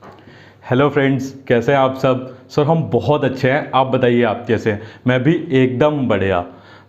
Hello friends, कैसे हैं आप सब। सर हम बहुत अच्छे हैं, आप बताइए आप कैसे हैं। मैं भी एकदम बढ़िया।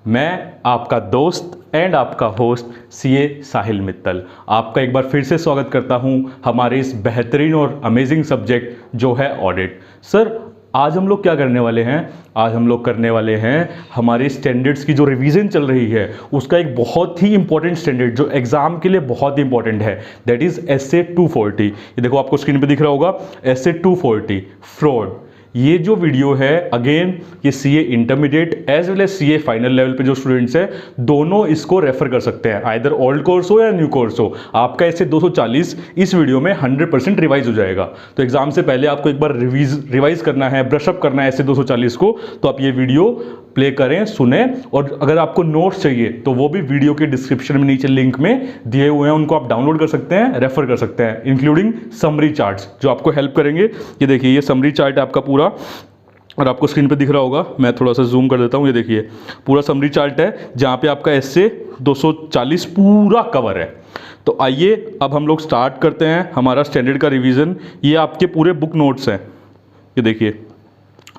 मैं आपका दोस्त एंड आपका होस्ट सीए साहिल मित्तल आपका एक बार फिर से स्वागत करता हूं हमारे इस बेहतरीन और अमेजिंग सब्जेक्ट जो है ऑडिट। सर आज हम लोग क्या करने वाले हैं, आज हम लोग करने वाले हैं हमारे स्टैंडर्ड्स की जो रिवीजन चल रही है उसका एक बहुत ही इंपॉर्टेंट स्टैंडर्ड जो एग्जाम के लिए बहुत ही इंपॉर्टेंट है, दैट इज एसए 240। ये देखो आपको स्क्रीन पे दिख रहा होगा एसए 240 फ्रॉड। ये जो वीडियो है अगेन ये CA intermediate as well as CA final level पे जो स्टूडेंट्स हैं दोनों इसको रेफर कर सकते हैं, आइदर ओल्ड कोर्स हो या न्यू कोर्स हो। आपका ऐसे 240 इस वीडियो में 100% रिवाइज हो जाएगा। तो एग्जाम से पहले आपको एक बार रिवाइज करना है, ब्रशअप करना है ऐसे 240 को, तो आप ये वीडियो प्ले करें, सुने। और अगर आपको नोट्स चाहिए तो वो भी वीडियो के डिस्क्रिप्शन में नीचे लिंक में दिए हुए हैं, उनको आप डाउनलोड कर सकते हैं, रेफर कर सकते हैं, इंक्लूडिंग समरी चार्ट्स जो आपको हेल्प करेंगे। ये देखिए ये समरी चार्ट है आपका पूरा, और आपको स्क्रीन पे दिख रहा होगा, मैं थोड़ा सा जूम कर देता हूँ। ये देखिए पूरा समरी चार्ट है जहाँ पे आपका एसए 240 पूरा कवर है। तो आइए अब हम लोग स्टार्ट करते हैं हमारा स्टैंडर्ड का रिवीजन। ये आपके पूरे बुक नोट्स हैं, ये देखिए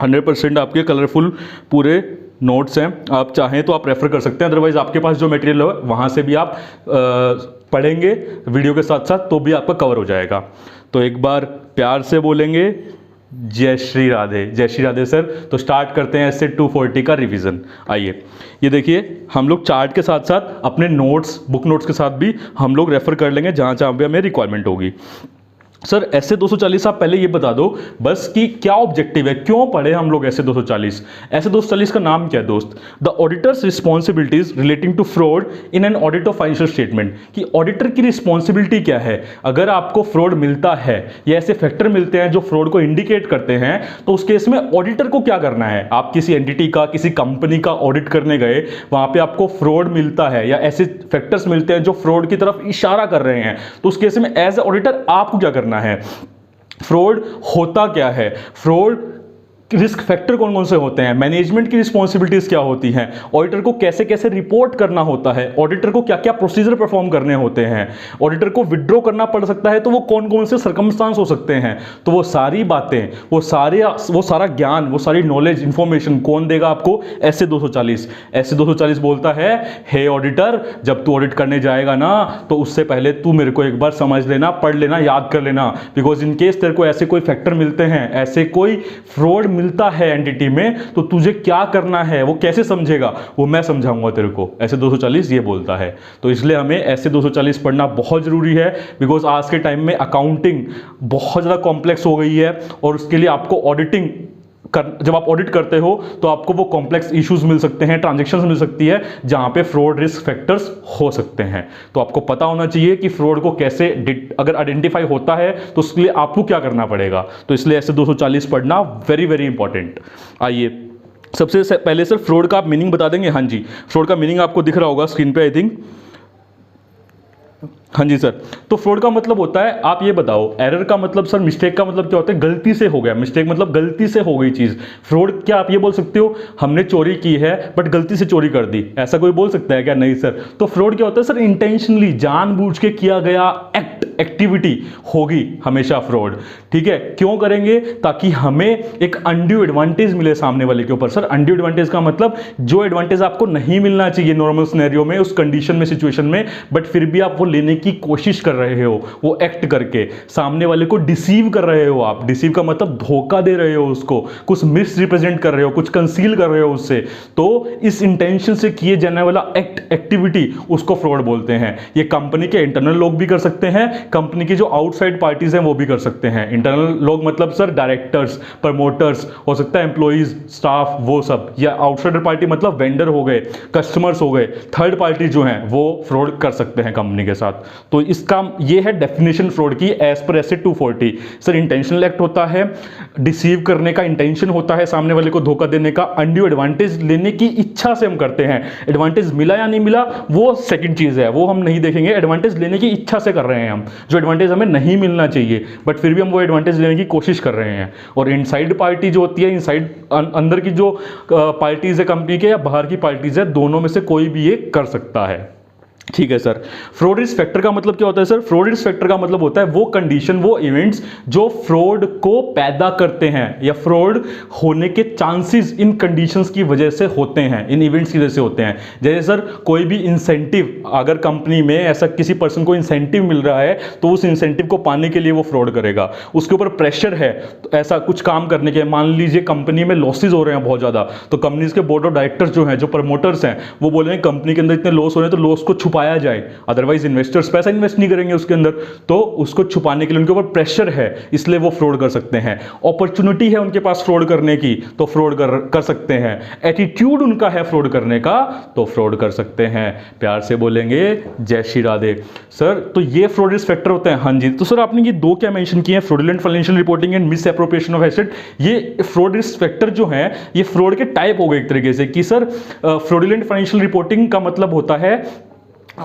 100% आपके कलरफुल पूरे नोट्स हैं। आप चाहें तो आप रेफर कर सकते हैं, अदरवाइज आपके पास जो मटेरियल है वहाँ से भी आप पढ़ेंगे वीडियो के साथ साथ तो भी आपका कवर हो जाएगा। तो एक बार प्यार से बोलेंगे जय श्री राधे, जय श्री राधे सर। तो स्टार्ट करते हैं ऐसे 240 का रिवीजन। आइए ये देखिए हम लोग चार्ट के साथ साथ अपने नोट्स बुक नोट्स के साथ भी हम लोग रेफर कर लेंगे जहाँ जहाँ पे हमें रिक्वायरमेंट होगी। सर ऐसे 240 आप पहले ये बता दो बस कि क्या ऑब्जेक्टिव है, क्यों पढ़े हम लोग ऐसे 240। ऐसे 240 का नाम क्या है दोस्त, the auditors responsibilities relating to fraud in an audit of financial statement. कि ऑडिटर की रिस्पॉन्सिबिलिटी क्या है अगर आपको फ्रॉड मिलता है या ऐसे फैक्टर मिलते हैं जो फ्रॉड को इंडिकेट करते हैं, तो उस केस में ऑडिटर को क्या करना है। आप किसी एंटिटी का किसी कंपनी का ऑडिट करने गए, वहां पे आपको फ्रॉड मिलता है या ऐसे फैक्टर्स मिलते हैं जो फ्रॉड की तरफ इशारा कर रहे हैं, तो उस केस में एज ए ऑडिटर आपको क्या करना है। फ्रॉड होता क्या है, फ्रॉड रिस्क फैक्टर कौन कौन से होते हैं, मैनेजमेंट की रिस्पॉन्सिबिलिटीज क्या होती हैं, ऑडिटर को कैसे कैसे रिपोर्ट करना होता है, ऑडिटर को क्या क्या प्रोसीजर परफॉर्म करने होते हैं, ऑडिटर को विड्रॉ करना पड़ सकता है तो वो कौन कौन से सर्कमस्टांस हो सकते हैं। तो वो सारी बातें, वो सारा ज्ञान, वो सारी नॉलेज इंफॉर्मेशन कौन देगा आपको, ऐसे 240। ऐसे 240 बोलता है हे ऑडिटर, जब तू ऑडिट करने जाएगा ना तो उससे पहले तू मेरे को एक बार समझ लेना, पढ़ लेना, याद कर लेना, बिकॉज इन केस तेरे को ऐसे कोई फैक्टर मिलते हैं, ऐसे कोई फ्रॉड मिलता है एंटिटी में, तो तुझे क्या करना है, वो कैसे समझेगा, वो मैं समझाऊंगा तेरे को। ऐसे 240 ये बोलता है। तो इसलिए हमें ऐसे 240 पढ़ना बहुत जरूरी है, बिकॉज आज के टाइम में अकाउंटिंग बहुत ज़्यादा कॉम्प्लेक्स हो गई है और उसके लिए आपको ऑडिटिंग जब आप ऑडिट करते हो तो आपको वो कॉम्प्लेक्स इश्यूज मिल सकते हैं, ट्रांजैक्शंस मिल सकती है जहां पे फ्रॉड रिस्क फैक्टर्स हो सकते हैं। तो आपको पता होना चाहिए कि फ्रॉड को कैसे अगर आइडेंटिफाई होता है तो उसके लिए आपको क्या करना पड़ेगा। तो इसलिए ऐसे 240 पढ़ना वेरी वेरी इंपॉर्टेंट। आइए सबसे पहले सर फ्रॉड का आप मीनिंग बता देंगे। हाँ जी, फ्रॉड का मीनिंग आपको दिख रहा होगा स्क्रीन पे आई थिंक। हाँ जी सर, तो फ्रॉड का मतलब होता है, आप ये बताओ, एरर का मतलब सर, मिस्टेक का मतलब क्या होता है, गलती से हो गया, मिस्टेक मतलब गलती से हो गई चीज। फ्रॉड क्या आप ये बोल सकते हो हमने चोरी की है बट गलती से चोरी कर दी, ऐसा कोई बोल सकता है क्या, नहीं सर। तो फ्रॉड क्या होता है सर, इंटेंशनली जानबूझ के किया गया एक्टिविटी होगी हमेशा फ्रॉड। ठीक है, क्यों करेंगे, ताकि हमें एक अनड्यू एडवांटेज मिले सामने वाले के ऊपर। सर अनड्यू एडवांटेज का मतलब जो एडवांटेज आपको नहीं मिलना चाहिए नॉर्मल सिनेरियो में, उस कंडीशन में, सिचुएशन में, बट फिर भी आप वो लेने की कोशिश कर रहे हो, वो एक्ट करके सामने वाले को डिसीव कर रहे हो। आप डिसीव का मतलब धोखा दे रहे हो उसको, कुछ मिस रिप्रेजेंट कर रहे हो, कुछ कंसील कर रहे हो उससे। तो इस इंटेंशन से किए जाने वाला एक्टिविटी उसको फ्रॉड बोलते हैं। ये कंपनी के इंटरनल लोग भी कर सकते हैं, कंपनी की जो आउटसाइड पार्टीज हैं वो भी कर सकते हैं। इंटरनल लोग मतलब सर डायरेक्टर्स, प्रमोटर्स, हो सकता है एम्प्लॉइज, स्टाफ, वो सब। या आउटसाइडर पार्टी मतलब वेंडर हो गए, कस्टमर्स हो गए, थर्ड पार्टी जो हैं वो फ्रॉड कर सकते हैं कंपनी के साथ। तो इसका ये है डेफिनेशन फ्रॉड की as per SA 240। Sir intentional act होता है, डिसीव करने का इंटेंशन होता है, सामने वाले को धोखा देने का, अनड्यू एडवांटेज लेने की इच्छा से हम करते हैं। एडवांटेज मिला या नहीं मिला वो सेकंड चीज है, वो हम नहीं देखेंगे। एडवांटेज लेने की इच्छा से कर रहे हैं हम, जो एडवांटेज हमें नहीं मिलना चाहिए बट फिर भी हम वो एडवांटेज लेने की कोशिश कर रहे हैं। और इनसाइड पार्टी जो होती है, इनसाइड अंदर की जो पार्टीज है कंपनी के या बाहर की पार्टीज है, दोनों में से कोई भी एक कर सकता है। ठीक है सर। फ्रॉड रिस्क फैक्टर का मतलब क्या होता है सर? फ्रॉड रिस्क फैक्टर का मतलब होता है वो कंडीशन, वो इवेंट्स जो फ्रॉड को पैदा करते हैं या फ्रॉड होने के चांसेस इन कंडीशंस की वजह से होते हैं, इन इवेंट्स की वजह से होते हैं। जैसे सर कोई भी इंसेंटिव, अगर कंपनी में ऐसा किसी पर्सन को इंसेंटिव मिल रहा है तो उस इंसेंटिव को पाने के लिए वो फ्रॉड करेगा, उसके ऊपर प्रेशर है तो ऐसा कुछ काम करने के। मान लीजिए कंपनी में लॉसेज हो रहे हैं बहुत ज़्यादा, तो कंपनीज के बोर्ड ऑफ डायरेक्टर्स जो हैं, जो प्रमोटर्स हैं, वो बोल रहे हैं कंपनी के अंदर इतने लॉस हो रहे हैं तो लॉस को छुपाया जाए, अदरवाइज इन्वेस्टर्स पैसा इन्वेस्ट नहीं करेंगे उसके अंदर, तो उसको छुपाने के लिए उनके ऊपर प्रेशर है, इसलिए वो फ्रॉड कर सकते हैं। अपॉर्चुनिटी है उनके पास फ्रॉड करने की तो फ्रॉड कर सकते हैं। एटीट्यूड उनका है फ्रॉड करने का तो फ्रॉड कर सकते हैं। प्यार से बोलेंगे जय श्री राधे। सर तो ये फ्रॉड रिस्क फैक्टर होते हैं। हाँ जी, तो सर आपने ये दो क्या मेंशन किए हैं, fraudulent financial reporting and miss appropriation of asset. ये फ्रॉड रिस्क फैक्टर जो है ये फ्रॉड के टाइप हो गए एक तरीके से कि सर फ्रॉडुलेंट फाइनेंशियल रिपोर्टिंग का मतलब होता है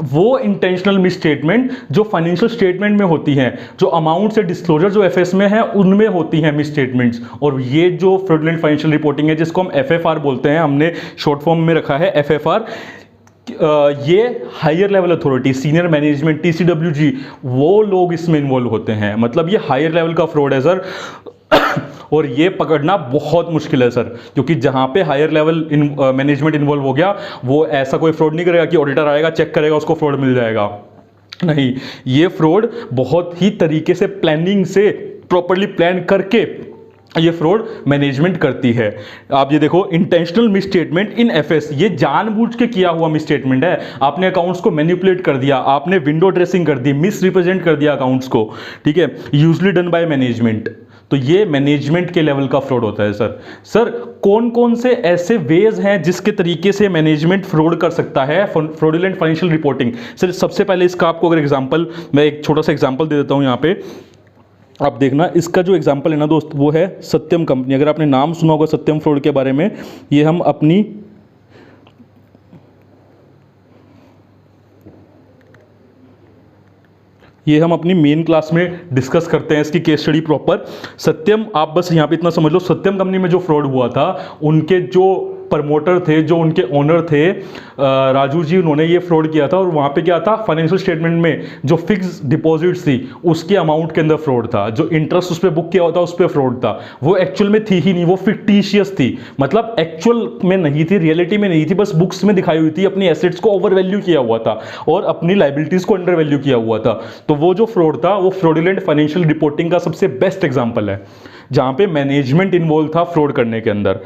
वो इंटेंशनल मिसस्टेटमेंट जो फाइनेंशियल स्टेटमेंट में होती हैं, जो अमाउंट से डिस्क्लोजर जो एफएस में है उनमें होती हैं मिसस्टेटमेंट्स। और ये जो फ्रॉडुलेंट फाइनेंशियल रिपोर्टिंग है जिसको हम एफएफआर बोलते हैं, हमने शॉर्ट फॉर्म में रखा है एफएफआर, ये higher level authority, senior management, TCWG, वो लोग इसमें इन्वॉल्व होते हैं। मतलब ये हायर लेवल का फ्रॉड है सर और ये पकड़ना बहुत मुश्किल है सर, क्योंकि जहां पे हायर लेवल मैनेजमेंट इन्वॉल्व हो गया वो ऐसा कोई फ्रॉड नहीं करेगा कि ऑडिटर आएगा चेक करेगा उसको फ्रॉड मिल जाएगा। नहीं, ये फ्रॉड बहुत ही तरीके से प्लानिंग से प्रॉपरली प्लान करके ये फ्रॉड मैनेजमेंट करती है। आप ये देखो, इंटेंशनल मिसस्टेटमेंट इन एफएस, ये जानबूझ के किया हुआ मिसस्टेटमेंट है। आपने अकाउंट्स को मैनिपुलेट कर दिया, आपने विंडो ड्रेसिंग कर दी, मिस रिप्रेजेंट कर दिया अकाउंट्स को, ठीक है, यूजली डन बाय मैनेजमेंट। तो ये मैनेजमेंट के लेवल का फ्रॉड होता है सर। सर कौन कौन से ऐसे वेज हैं जिसके तरीके से मैनेजमेंट फ्रॉड कर सकता है फ्रॉडुलेंट फाइनेंशियल रिपोर्टिंग? सर सबसे पहले इसका आपको अगर एग्जांपल, मैं एक छोटा सा एग्जांपल दे देता हूं यहाँ पे, आप देखना। इसका जो एग्जांपल है ना दोस्त, वो है सत्यम कंपनी। अगर आपने नाम सुना होगा सत्यम फ्रॉड के बारे में, ये हम अपनी मेन क्लास में डिस्कस करते हैं इसकी केस स्टडी प्रॉपर। सत्यम, आप बस यहाँ पे इतना समझ लो, सत्यम कंपनी में जो फ्रॉड हुआ था, उनके जो प्रमोटर थे, जो उनके ओनर थे राजू जी, उन्होंने ये फ्रॉड किया था। और वहाँ पे क्या था, फाइनेंशियल स्टेटमेंट में जो फिक्स डिपॉजिट्स थी उसके अमाउंट के अंदर फ्रॉड था, जो इंटरेस्ट उस पर बुक किया होता उस पर फ्रॉड था। वो एक्चुअल में थी ही नहीं, वो फिक्टिशियस थी, मतलब एक्चुअल में नहीं थी, रियलिटी में नहीं थी, बस बुक्स में दिखाई हुई थी। अपनी एसेट्स को ओवर वैल्यू किया हुआ था और अपनी लाइबिलिटीज को अंडर वैल्यू किया हुआ था। तो वो जो फ्रॉड था वो फ्रॉडुलेंट फाइनेंशियल रिपोर्टिंग का सबसे बेस्ट एग्जांपल है, जहां पे मैनेजमेंट इन्वॉल्व था फ्रॉड करने के अंदर।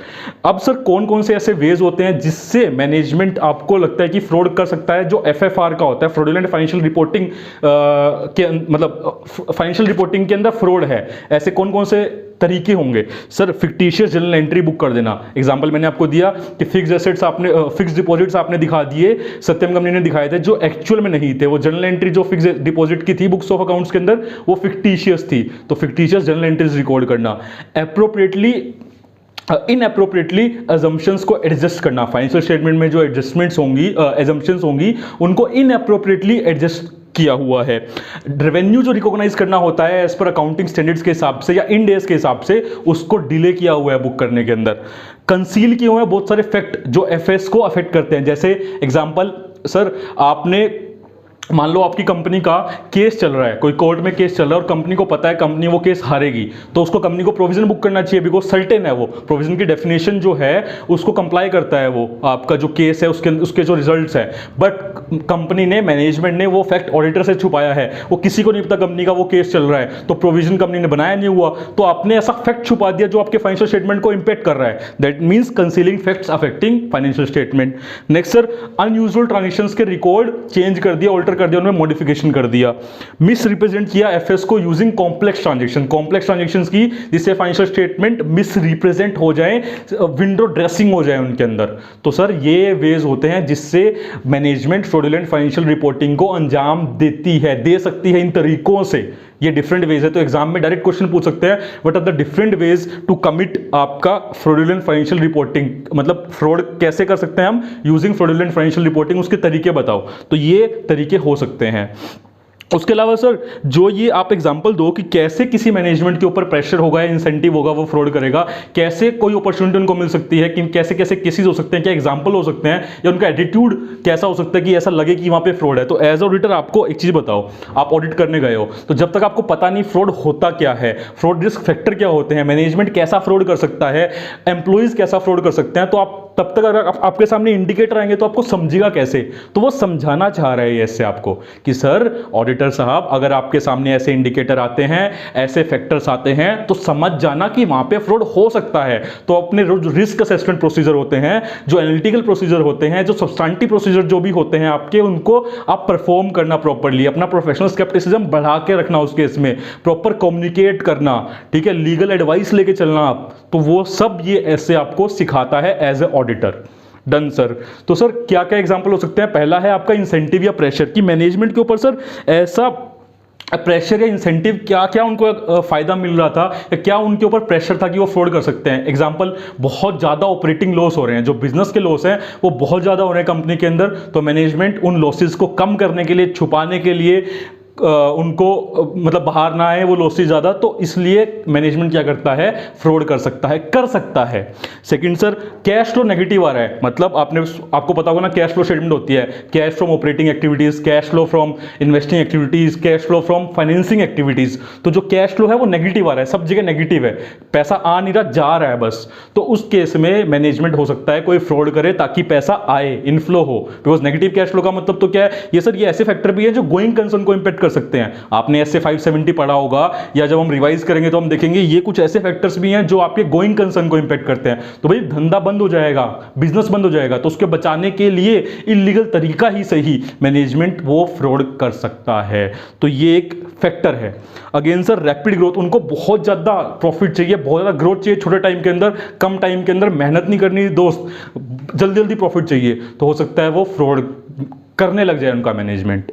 अब सर कौन कौन से ऐसे वेज होते हैं जिससे मैनेजमेंट आपको लगता है कि फ्रॉड कर सकता है? जो एफएफआर का होता है, फ्रॉडुलेंट फाइनेंशियल रिपोर्टिंग के मतलब फाइनेंशियल रिपोर्टिंग के अंदर फ्रॉड है, ऐसे कौन कौन से तरीके होंगे? Sir fictitious journal entry book कर देना। एग्जांपल मैंने आपको दिया कि फिक्स एसेट्स आपने, फिक्स डिपॉजिट्स आपने दिखा दिए, सत्यम कंपनी ने दिखाए थे, जो एक्चुअल में नहीं थे। वो जर्नल एंट्री जो फिक्स डिपॉजिट की थी बुक्स ऑफ अकाउंट्स के अंदर, वो फिक्टिशियस थी। तो फिक्टिशियस जर्नल एंट्रीज रिकॉर्ड करना, एप्रोप्रिएटली इनएप्रोप्रिएटली अजम्पशंस को एडजस्ट करना। फाइनेंशियल स्टेटमेंट में जो एडजस्टमेंट्स होंगी, एजम्पशंस होंगी, उनको इनएप्रोप्रिएटली एडजस्ट किया हुआ है। रेवेन्यू जो रिकॉग्नाइज करना होता है एज पर अकाउंटिंग स्टैंडर्ड्स के हिसाब से या इन डेज के हिसाब से, उसको डिले किया हुआ है बुक करने के अंदर। कंसील किए हुए हैं बहुत सारे फैक्ट जो एफएस को अफेक्ट करते हैं। जैसे एग्जांपल, सर आपने मान लो आपकी कंपनी का केस चल रहा है, कोई कोर्ट में केस चल रहा है और कंपनी को पता है कंपनी वो केस हारेगी, तो उसको कंपनी को प्रोविजन बुक करना चाहिए, बिकॉज सर्टेन है वो प्रोविजन की डेफिनेशन जो है उसको कंप्लाई करता है वो आपका जो केस है उसके जो रिजल्ट्स है। बट कंपनी ने, मैनेजमेंट ने वो फैक्ट ऑडिटर से छुपाया है, वो किसी को नहीं पता कंपनी का वो केस चल रहा है, तो प्रोविजन कंपनी ने बनाया नहीं हुआ, तो आपने ऐसा फैक्ट छुपा दिया जो आपके फाइनेंशियल स्टेटमेंट को इंपैक्ट कर रहा है। That means concealing facts affecting financial statement. Next sir, unusual transactions के रिकॉर्ड चेंज कर दिया, ऑल्टर कर दिया, उनमें मॉडिफिकेशन कर दिया। मिस रिप्रेजेंट किया एफएस को using complex transaction, complex transactions की जिससे फाइनेंशियल स्टेटमेंट मिस रिप्रेजेंट हो जाए, विंडो ड्रेसिंग हो जाए उनके अंदर। तो सर ये वेज होते हैं जिससे मैनेजमेंट फ्रॉडुलेंट फाइनेंशियल रिपोर्टिंग को अंजाम देती है, दे सकती है इन तरीकों से। ये डिफरेंट वेज है, तो एग्जाम में डायरेक्ट क्वेश्चन पूछ सकते हैं, what are the different ways to commit आपका फ्रॉडुलेंट फाइनेंशियल रिपोर्टिंग, मतलब फ्रॉड कैसे कर सकते हैं हम यूजिंग फ्रॉडुलेंट फाइनेंशियल रिपोर्टिंग, उसके तरीके बताओ। तो ये तरीके हो सकते हैं। उसके अलावा सर जो ये आप एग्जांपल दो कि कैसे किसी मैनेजमेंट के ऊपर प्रेशर होगा या इंसेंटिव होगा वो फ्रॉड करेगा, कैसे कोई अपॉर्चुनिटी उनको मिल सकती है, कि कैसे कैसे केसेस हो सकते हैं, क्या एग्जांपल हो सकते हैं, या उनका एटीट्यूड कैसा हो सकता है कि ऐसा लगे कि वहां पे फ्रॉड है। तो एज ऑडिटर आपको एक चीज बताओ, आप ऑडिट करने गए हो तो जब तक आपको पता नहीं फ्रॉड होता क्या है, फ्रॉड रिस्क फैक्टर क्या होते हैं, मैनेजमेंट कैसा फ्रॉड कर सकता है, एम्प्लॉइज कैसा फ्रॉड कर सकते हैं, तो आप तब तक अगर आपके सामने इंडिकेटर आएंगे तो आपको समझेगा कैसे। तो वो समझाना चाह रहे हैं इससे आपको कि सर ऑडिटर साहब अगर आपके सामने ऐसे इंडिकेटर आते हैं, ऐसे फैक्टर्स आते हैं, तो समझ जाना कि वहां पे फ्रॉड हो सकता है। तो अपने जो रिस्क असेसमेंट प्रोसीजर होते हैं, जो एनालिटिकल प्रोसीजर होते हैं, जो सब्सटेंटिव प्रोसीजर जो भी होते हैं आपके, उनको आप परफॉर्म करना प्रॉपर्ली, अपना प्रोफेशनल स्केप्टिसिज्म बढ़ा के रखना उस केस में, प्रॉपर कम्युनिकेट करना, ठीक है, लीगल एडवाइस लेके चलना आप, तो वो सब ये ऐसे आपको सिखाता है as a auditor. Done sir. तो सर क्या क्या एग्जांपल हो सकते हैं? पहला है आपका इंसेंटिव या प्रेशर, कि मैनेजमेंट के ऊपर सर ऐसा प्रेशर या इंसेंटिव क्या क्या उनको फायदा मिल रहा था, या क्या उनके ऊपर प्रेशर था कि वो फ्रॉड कर सकते हैं। एग्जांपल, बहुत ज़्यादा ऑपरेटिंग लॉस हो रहे हैं, जो बिजनेस के लॉस हैं वो बहुत ज़्यादा हो रहे हैं कंपनी के अंदर, तो मैनेजमेंट उन लॉसेस को कम करने के लिए, छुपाने के लिए, उनको मतलब बाहर ना आए वो लॉसेस ज़्यादा, तो इसलिए मैनेजमेंट क्या करता है, फ्रॉड कर सकता है। Second sir, cash flow negative आ रहा है, मतलब आपको पता होगा ना, कैश फ्लो स्टेटमेंट होती है, cash from operating activities, cash flow from investing activities, cash flow from financing activities. तो जो कैश फ्लो है वो नेगेटिव आ रहा है, सब जगह नेगेटिव है, पैसा आ नहीं रहा, जा रहा है बस। तो उस केस में मैनेजमेंट हो सकता है कोई फ्रॉड करे ताकि पैसा आए, इनफ्लो हो। बिकॉज नेगेटिव कैश फ्लो का मतलब तो क्या है, ये सर ये ऐसे फैक्टर भी है जो गोइंग कंसर्न को इंपैक्ट कर सकते हैं। आपने ऐसे 570 पढ़ा होगा, या जब हम रिवाइज करेंगे तो हम देखेंगे ये कुछ ऐसे फैक्टर्स भी हैं जो आपके गोइंग कंसर्न को इंपैक्ट करते हैं। तो भाई धंधा बंद हो जाएगा, बिजनेस बंद हो जाएगा, तो उसके बचाने के लिए इलीगल तरीका ही सही, मैनेजमेंट वो फ्रॉड कर सकता है। तो ये एक फैक्टर है। अगेन सर, रैपिड ग्रोथ, उनको बहुत ज्यादा प्रॉफिट चाहिए, बहुत ज्यादा ग्रोथ चाहिए छोटे टाइम के अंदर, कम टाइम के अंदर, मेहनत नहीं करनी दोस्त, जल्दी जल्दी प्रॉफिट चाहिए, तो हो सकता है वो फ्रॉड करने लग जाए उनका मैनेजमेंट।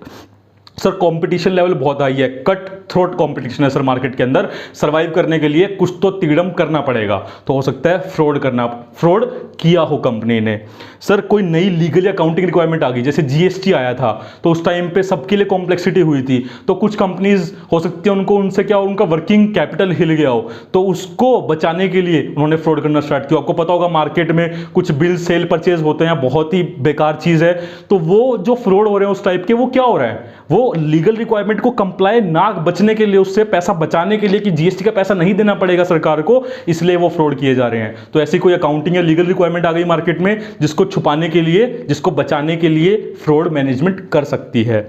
सर कंपटीशन लेवल बहुत हाई है, कट थ्रोट कंपटीशन है सर मार्केट के अंदर, सरवाइव करने के लिए कुछ तो तिगड़म करना पड़ेगा, तो हो सकता है फ्रॉड किया हो कंपनी ने। सर कोई नई लीगल या अकाउंटिंग रिक्वायरमेंट आ गई, जैसे जीएसटी आया था, तो उस टाइम पे सबके लिए कॉम्प्लेक्सिटी हुई थी, तो कुछ कंपनीज हो सकती है उनको उनसे क्या, उनका वर्किंग कैपिटल हिल गया हो, तो उसको बचाने के लिए उन्होंने फ्रॉड करना स्टार्ट किया। आपको पता होगा मार्केट में कुछ बिल सेल परचेज होते हैं, बहुत ही बेकार चीज है, तो वो जो फ्रॉड हो रहे हैं उस टाइप के, वो क्या हो रहा है, वो लीगल रिक्वायरमेंट को कंप्लाई ना बचने के लिए, उससे पैसा बचाने के लिए कि जीएसटी का पैसा नहीं देना पड़ेगा सरकार को, इसलिए वो फ्रॉड किए जा रहे हैं। तो ऐसी कोई अकाउंटिंग या लीगल रिक्वायरमेंट आ गई मार्केट में जिसको छुपाने के लिए, जिसको बचाने के लिए फ्रॉड मैनेजमेंट कर सकती है।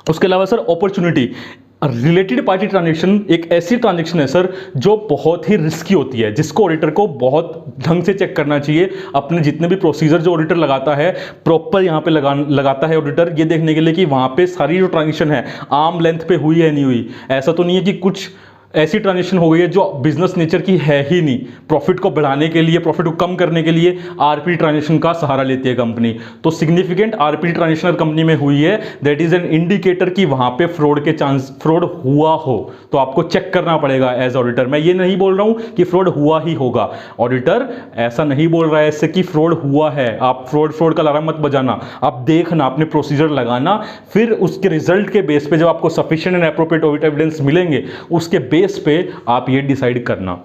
उसके अलावा sir opportunity, related party transaction एक ऐसी ट्रांजैक्शन है सर जो बहुत ही रिस्की होती है, जिसको ऑडिटर को बहुत ढंग से चेक करना चाहिए। अपने जितने भी प्रोसीजर जो ऑडिटर लगाता है, प्रॉपर यहाँ पे लगाता है ऑडिटर, ये देखने के लिए कि वहाँ पे सारी जो ट्रांजैक्शन है आर्म लेंथ पे हुई है नहीं हुई। ऐसा तो नहीं है कि कुछ ऐसी ट्रांजेक्शन हो गई है जो बिजनेस नेचर की है ही नहीं, प्रॉफिट को बढ़ाने के लिए, प्रॉफिट को कम करने के लिए आरपी ट्रांजेक्शन का सहारा लेती है कंपनी। तो सिग्निफिकेंट आरपी ट्रांजेक्शन कंपनी में हुई है, दैट इज एन इंडिकेटर कि वहां पे फ्रॉड हुआ हो, तो आपको चेक करना पड़ेगा एज ऑडिटर। मैं ये नहीं बोल रहा हूं कि फ्रॉड हुआ ही होगा, ऑडिटर ऐसा नहीं बोल रहा है इससे कि फ्रॉड हुआ है। आप फ्रॉड का अलार्म मत बजाना, आप देखना, अपने प्रोसीजर लगाना, फिर उसके रिजल्ट के बेस पे जब आपको sufficient and appropriate audit evidence मिलेंगे, उसके बेस पे आप ये डिसाइड करना।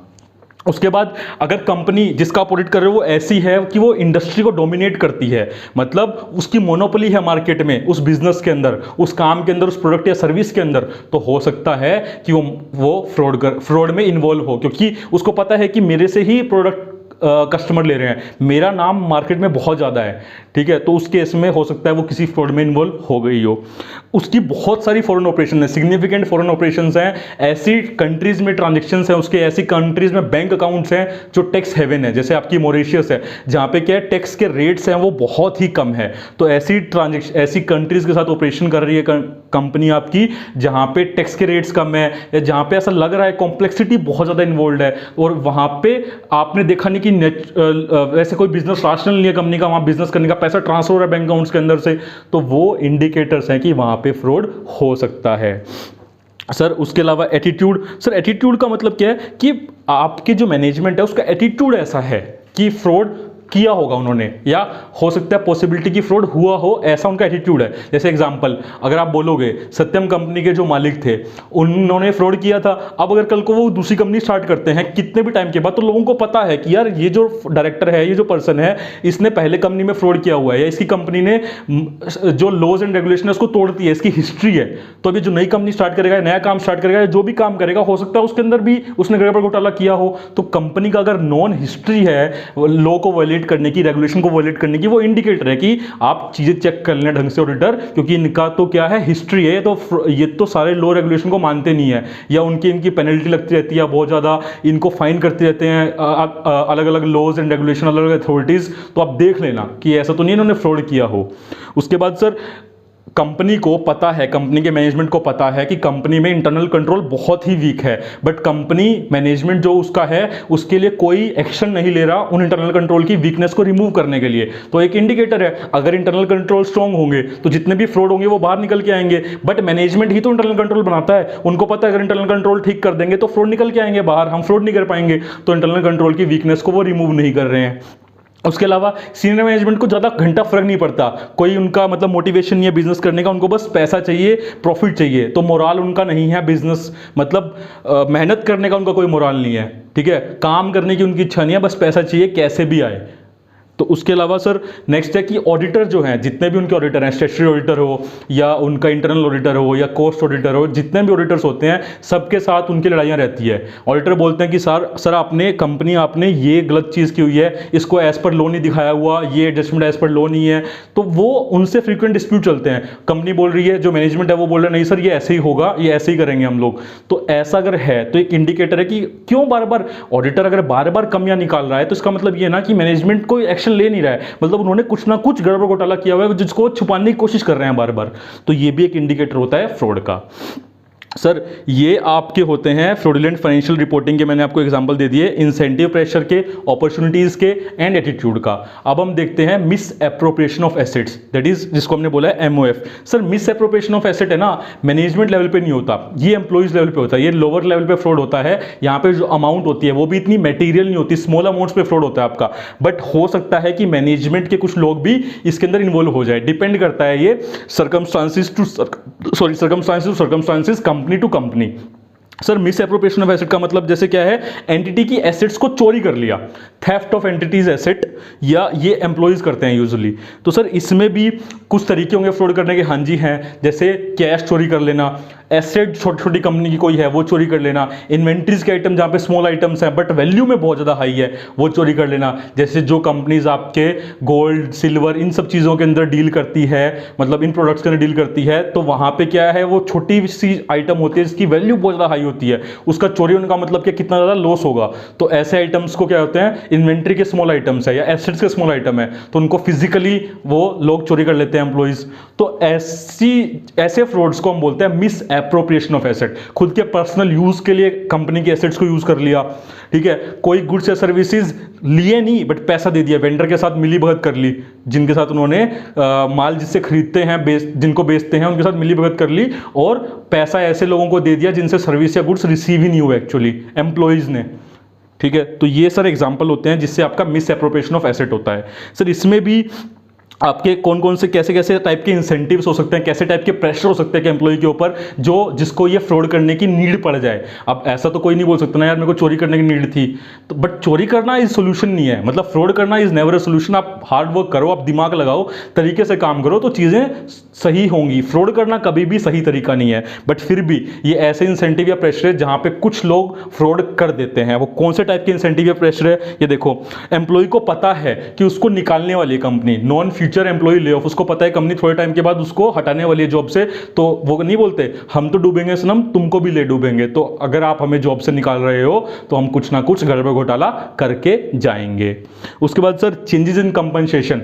उसके बाद अगर कंपनी जिसका आप ऑडिट कर रहे हो वो ऐसी है कि वो इंडस्ट्री को डोमिनेट करती है, मतलब उसकी मोनोपोली है मार्केट में, उस बिजनेस के अंदर, उस काम के अंदर, उस प्रोडक्ट या सर्विस के अंदर, तो हो सकता है कि वो फ्रॉड में इन्वॉल्व हो, क्योंकि उसको पता है कि मेरे से ही प्रोडक्ट कस्टमर ले रहे हैं, मेरा नाम मार्केट में बहुत ज़्यादा है, ठीक है, तो उस केस में हो सकता है वो किसी फ्रॉड में इन्वॉल्व हो गई हो। उसकी बहुत सारी फॉरेन ऑपरेशन है, सिग्निफिकेंट फॉरेन ऑपरेशंस हैं, ऐसी कंट्रीज में ट्रांजेक्शंस हैं उसके, ऐसी कंट्रीज में बैंक अकाउंट्स हैं जो टैक्स हेवन है, जैसे आपकी मॉरिशस है जहाँ पे क्या है टैक्स के रेट्स हैं वो बहुत ही कम है। तो ऐसी कंट्रीज के साथ ऑपरेशन कर रही है कंपनी आपकी जहाँ पे टैक्स के रेट्स कम है, या जहाँ पे ऐसा लग रहा है कॉम्प्लेक्सिटी बहुत ज़्यादा इन्वॉल्व है, और वहाँ पे आपने देखा नहीं कि वैसे कोई बिजनेस राशनल नहीं है कंपनी का, वहाँ बिजनेस करने का पैसा ट्रांसफर हो रहा है बैंक अकाउंट्स के अंदर से, तो वो इंडिकेटर्स हैं कि वहाँ पे फ्रॉड हो सकता है। सर उसके अलावा एटीट्यूड, सर एटीट्यूड का मतलब क्या है कि आपके जो मैनेजमेंट है उसका एटीट्यूड ऐसा है कि फ्रॉड किया होगा उन्होंने, या हो सकता है पॉसिबिलिटी की फ्रॉड हुआ हो, ऐसा उनका एटीट्यूड है। जैसे एग्जांपल अगर आप बोलोगे सत्यम कंपनी के जो मालिक थे उन्होंने फ्रॉड किया था, अब अगर कल को वो दूसरी कंपनी स्टार्ट करते हैं कितने भी टाइम के बाद, तो लोगों को पता है कि यार ये जो डायरेक्टर है, ये जो पर्सन है, इसने पहले कंपनी में फ्रॉड किया हुआ है, या इसकी कंपनी ने जो लॉज एंड रेगुलेशन है उसको तोड़ दी है, इसकी हिस्ट्री है। तो अभी जो नई कंपनी स्टार्ट करेगा, नया काम स्टार्ट करेगा, जो भी काम करेगा हो सकता है उसके अंदर भी उसने गड़बड़ घोटाला किया हो। तो कंपनी का अगर नॉन हिस्ट्री है लॉ को वायलेट करने की, रेगुलेशन को वायलेट करने की, वो इंडिकेटर है कि आप चीजें चेक कर लेना ढंग से ऑडिटर, क्योंकि इनका तो क्या है, हिस्ट्री है। ये तो सारे लॉ रेगुलेशन को मानते नहीं है, या इनकी पेनल्टी लगती रहती है बहुत ज्यादा, इनको फाइन करते रहते हैं अलग अलग लॉज एंड रेगुलेशन, अलग अलग अथॉरिटीज। तो आप देख लेना कि ऐसा तो नहीं इन्होंने फ्रॉड किया हो। उसके बाद सर कंपनी को पता है, कंपनी के मैनेजमेंट को पता है कि कंपनी में इंटरनल कंट्रोल बहुत ही वीक है, बट कंपनी मैनेजमेंट जो उसका है उसके लिए कोई एक्शन नहीं ले रहा उन इंटरनल कंट्रोल की वीकनेस को रिमूव करने के लिए। तो एक इंडिकेटर है, अगर इंटरनल कंट्रोल स्ट्रांग होंगे तो जितने भी फ्रॉड होंगे वो बाहर निकल के आएंगे। बट मैनेजमेंट ही तो इंटरनल कंट्रोल बनाता है, उनको पता है अगर इंटरनल कंट्रोल ठीक कर देंगे तो फ्रॉड निकल के आएंगे बाहर, हम फ्रॉड नहीं कर पाएंगे। तो इंटरनल कंट्रोल की वीकनेस को वो रिमूव नहीं कर रहे हैं। उसके अलावा सीनियर मैनेजमेंट को ज़्यादा घंटा फर्क नहीं पड़ता, कोई उनका मतलब मोटिवेशन नहीं है बिजनेस करने का, उनको बस पैसा चाहिए, प्रॉफिट चाहिए। तो मोराल उनका नहीं है बिजनेस, मतलब मेहनत करने का उनका कोई मोराल नहीं है, ठीक है, काम करने की उनकी इच्छा नहीं है, बस पैसा चाहिए कैसे भी आए। तो उसके अलावा सर नेक्स्ट है कि ऑडिटर जो हैं, जितने भी उनके ऑडिटर हैं, स्टैट्यूटरी ऑडिटर हो या उनका इंटरनल ऑडिटर हो या कॉस्ट ऑडिटर हो, जितने भी ऑडिटर्स होते हैं सबके साथ उनकी लड़ाइयाँ रहती है। ऑडिटर बोलते हैं कि सर आपने कंपनी आपने ये गलत चीज़ की हुई है, इसको एज पर लॉ नहीं दिखाया हुआ, ये एडजस्टमेंट एज पर लॉ नहीं है। तो वो उनसे फ्रीक्वेंट डिस्प्यूट चलते हैं, कंपनी बोल रही है, जो मैनेजमेंट है वो बोल रहा है नहीं सर ये ऐसे ही होगा, ये ऐसे ही करेंगे हम लोग। तो ऐसा अगर है तो एक इंडिकेटर है कि क्यों बार बार ऑडिटर अगर बार बार कमियां निकाल रहा है, तो इसका मतलब ये ना कि मैनेजमेंट कोई एक्शन ले नहीं रहा है, मतलब उन्होंने कुछ ना कुछ गड़बड़ घोटाला किया हुआ है जिसको छुपाने की कोशिश कर रहे हैं बार बार। तो ये भी एक इंडिकेटर होता है फ्रॉड का। सर ये आपके होते हैं फ्रॉडुलेंट फाइनेंशियल रिपोर्टिंग के, मैंने आपको एग्जांपल दे दिए, इंसेंटिव प्रेशर के, अपॉर्चुनिटीज के एंड एटीट्यूड का। अब हम देखते हैं misappropriation of assets, that is जिसको हमने बोला है MOF. Sir misappropriation of asset है ना, मैनेजमेंट लेवल पे नहीं होता, ये एम्प्लॉइज लेवल पे होता है, ये लोअर लेवल पे फ्रॉड होता है। यहाँ पे जो अमाउंट होती है वो भी इतनी मटेरियल नहीं होती, स्मॉल अमाउंट्स पे फ्रॉड होता है आपका। बट हो सकता है कि मैनेजमेंट के कुछ लोग भी इसके अंदर इन्वॉल्व हो जाए, डिपेंड करता है ये circumstances to circumstances, company to company. Sir misappropriation of asset का मतलब जैसे क्या है, एंटिटी की एसेट्स को चोरी कर लिया, थेफ्ट ऑफ एंटिटीज एसेट, या ये एम्प्लॉइज करते हैं यूजुअली। तो सर इसमें भी कुछ तरीके होंगे फ्रॉड करने के, हाँ जी हैं, जैसे कैश चोरी कर लेना, एसेट छोटी छोटी कंपनी की कोई है वो चोरी कर लेना, इन्वेंट्रीज के आइटम जहाँ पे स्मॉल आइटम्स हैं बट वैल्यू में बहुत ज़्यादा हाई है वो चोरी कर लेना। जैसे जो कंपनीज आपके गोल्ड सिल्वर इन सब चीज़ों के अंदर डील करती है, मतलब इन प्रोडक्ट्स के अंदर डील करती है, तो वहाँ पे क्या है, वो छोटी सी आइटम होती है जिसकी वैल्यू बहुत ज़्यादा हाई होती है, उसका चोरी होने का मतलब क्या, कितना ज़्यादा लॉस होगा। तो ऐसे आइटम्स को क्या होते हैं, इन्वेंट्री के स्मॉल आइटम्स है या एसेट्स के स्मॉल आइटम है, तो उनको फिजिकली वो लोग चोरी कर लेते हैं एम्प्लॉइज। तो ऐसे फ्रॉड्स को हम बोलते हैं मिस एप्रोप्रिएशन ऑफ एसेट। खुद के पर्सनल यूज के लिए कंपनी के एसेट्स को यूज कर लिया, ठीक है, कोई गुड्स या सर्विसेज लिए नहीं बट पैसा दे दिया, वेंडर के साथ मिली भगत कर ली, जिनके साथ उन्होंने माल जिससे खरीदते हैं जिनको बेचते हैं उनके साथ मिली भगत कर ली, और पैसा ऐसे लोगों को दे दिया जिनसे सर्विस या गुड्स रिसीव ही नहीं हुए एक्चुअली एम्प्लॉइज ने, ठीक है। तो ये सर एग्जांपल होते हैं जिससे आपका मिस एप्रोप्रिएशन ऑफ एसेट होता है। सर इसमें भी आपके कौन कौन से कैसे कैसे टाइप के इंसेंटिव्स हो सकते हैं, कैसे टाइप के प्रेशर हो सकते हैं कि एम्प्लॉय के ऊपर जो जिसको ये फ्रॉड करने की नीड पड़ जाए। अब ऐसा तो कोई नहीं बोल सकता ना यार मेरे को चोरी करने की नीड थी, तो बट चोरी करना इज सोल्यूशन नहीं है, मतलब फ्रॉड करना इज नेवर अ सोल्यूशन। आप हार्ड वर्क करो, आप दिमाग लगाओ, तरीके से काम करो तो चीज़ें सही होंगी। फ्रॉड करना कभी भी सही तरीका नहीं है, बट फिर भी ये ऐसे इंसेंटिव या प्रेशर है जहाँ पे कुछ लोग फ्रॉड कर देते हैं। वो कौन से टाइप के इंसेंटिव या प्रेशर है, ये देखो, एम्प्लॉय को पता है कि उसको निकालने वाली है company, non future employ lay off, उसको पता है कंपनी थोड़े टाइम के बाद उसको हटाने वाली है जॉब से, तो वो नहीं बोलते हम तो डूबेंगे सनम, तुमको भी ले डूबेंगे, तो अगर आप हमें जॉब से निकाल रहे हो तो हम कुछ ना कुछ गड़बड़ घोटाला करके जाएंगे। उसके बाद सर चेंजेस इन कंपनसेशन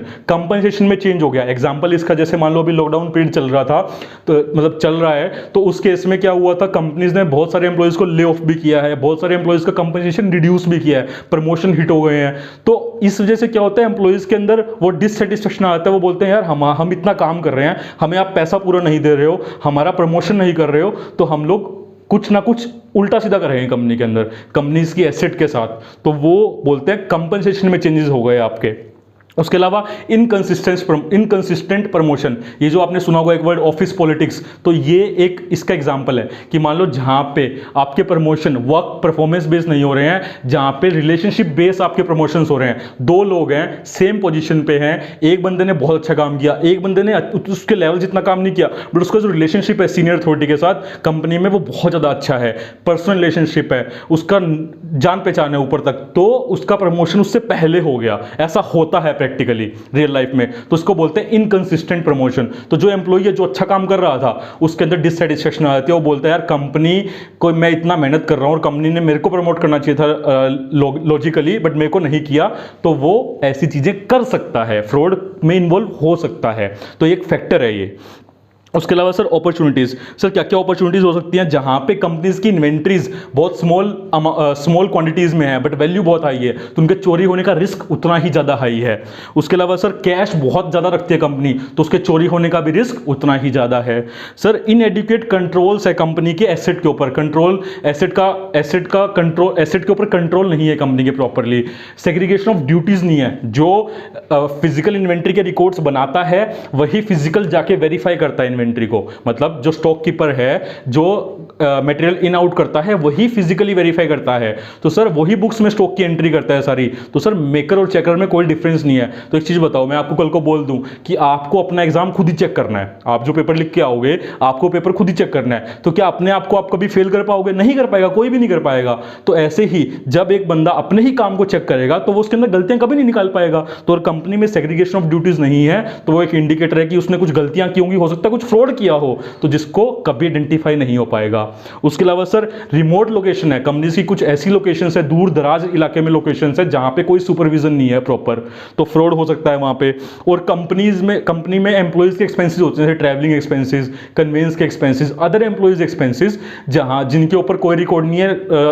में चेंज हो गया। एग्जांपल इसका जैसे मान लो अभी लॉकडाउन पीरियड चल रहा था, तो मतलब चल रहा है, तो उस केस में क्या हुआ था, कंपनीज ने बहुत सारे एम्प्लॉइज को ले ऑफ भी किया है, बहुत सारे एम्प्लॉइज का कंपनसेशन रिड्यूस भी किया है, प्रमोशन हिट हो गए हैं। तो इस वजह से क्या होता है, एम्प्लॉइज के अंदर वो डिससेटिस्फेक्शन आता है, वो बोलते हैं यार हम इतना काम कर रहे हैं, हमें आप पैसा पूरा नहीं दे रहे हो, हमारा प्रमोशन नहीं कर रहे हो, तो हम लोग कुछ ना कुछ उल्टा सीधा कर रहे हैं कंपनी के अंदर, कंपनीज की एसेट के साथ। तो वो बोलते हैं कंपनसेशन में चेंजेस हो गए आपके। उसके अलावा इनकंसिस्टेंट प्रमोशन, ये जो आपने सुना होगा एक वर्ड ऑफिस पॉलिटिक्स, तो ये एक इसका एग्जांपल है कि मान लो जहां पे आपके प्रमोशन वर्क परफॉर्मेंस बेस नहीं हो रहे हैं, जहां पे रिलेशनशिप बेस आपके प्रमोशंस हो रहे हैं, दो लोग हैं सेम पोजीशन पे हैं, एक बंदे ने बहुत अच्छा काम किया, एक बंदे ने उसके लेवल जितना काम नहीं किया, बट उसका जो रिलेशनशिप है सीनियर अथॉरिटी के साथ कंपनी में वो बहुत ज़्यादा अच्छा है, पर्सनल रिलेशनशिप है, उसका जान पहचान है ऊपर तक, तो उसका प्रमोशन उससे पहले हो गया। ऐसा होता है प्रैक्टिकली रियल लाइफ में, तो उसको बोलते हैं इनकंसिस्टेंट प्रमोशन। तो जो एम्प्लॉई है जो अच्छा काम कर रहा था उसके अंदर डिससेटिस्फेक्शन आ जाती है, वो बोलता है यार कंपनी को मैं इतना मेहनत कर रहा हूं और कंपनी ने मेरे को प्रमोट करना चाहिए था लॉजिकली, बट मेरे को नहीं किया, तो वो ऐसी चीजें कर सकता है, फ्रॉड में इन्वॉल्व हो सकता है। तो एक फैक्टर है ये। उसके अलावा सर अपॉर्चुनिटीज, सर क्या क्या अपॉर्चुनिटीज हो सकती हैं जहां पे कंपनीज की इन्वेंट्रीज बहुत स्मॉल क्वांटिटीज में है बट वैल्यू बहुत हाई है, तो उनके चोरी होने का रिस्क उतना ही ज्यादा हाई है। उसके अलावा सर कैश बहुत ज्यादा रखती है कंपनी, तो उसके चोरी होने का भी रिस्क उतना ही ज्यादा है। सर इनएडुकेट कंट्रोल्स है कंपनी के एसेट के ऊपर, कंट्रोल एसेट के ऊपर कंट्रोल नहीं है कंपनी के प्रॉपरली। सेग्रीगेशन ऑफ ड्यूटीज नहीं है, जो फिजिकल इन्वेंट्री के रिकॉर्ड्स बनाता है वही फिजिकल जाके वेरीफाई करता है इन्वेंट्री को, मतलब जो स्टॉक कीपर है जो मटेरियल इन आउट करता है वही फिजिकली वेरीफाई करता है, तो सर वही बुक्स में स्टॉक की एंट्री करता है सारी। तो सर मेकर और चेकर में कोई डिफरेंस नहीं है। तो एक चीज बताओ, मैं आपको कल को बोल दूं कि आपको अपना एग्जाम खुद ही चेक करना है, आप जो पेपर लिख के आओगे आपको पेपर खुद ही चेक करना है, तो क्या अपने आप को आप कभी फेल कर पाओगे? नहीं कर पाएगा, कोई भी नहीं कर पाएगा। तो ऐसे ही जब एक बंदा अपने ही काम को चेक करेगा तो वो उसके अंदर गलतियां कभी नहीं निकाल पाएगा। तो और कंपनी में सेग्रीगेशन ऑफ ड्यूटीज नहीं है तो वो एक इंडिकेटर है कि उसने कुछ गलतियां की होंगी, हो सकता है कुछ फ्रॉड किया हो, तो जिसको कभी आइडेंटिफाई नहीं हो पाएगा। उसके अलावा सर रिमोट लोकेशन है, कंपनीज की कुछ ऐसी लोकेशंस है, दूर दराज इलाके में लोकेशंस है जहां पे कोई सुपरविजन नहीं है प्रॉपर, तो फ्रॉड हो सकता है वहां पे। और कंपनी में एम्प्लॉइज के एक्सपेंसेस होते हैं, ट्रैवलिंग एक्सपेंसेस, कन्वेंस के एक्सपेंसेस, अदर एम्प्लॉइज एक्सपेंसेस, जहां जिनके ऊपर कोई रिकॉर्ड नहीं है,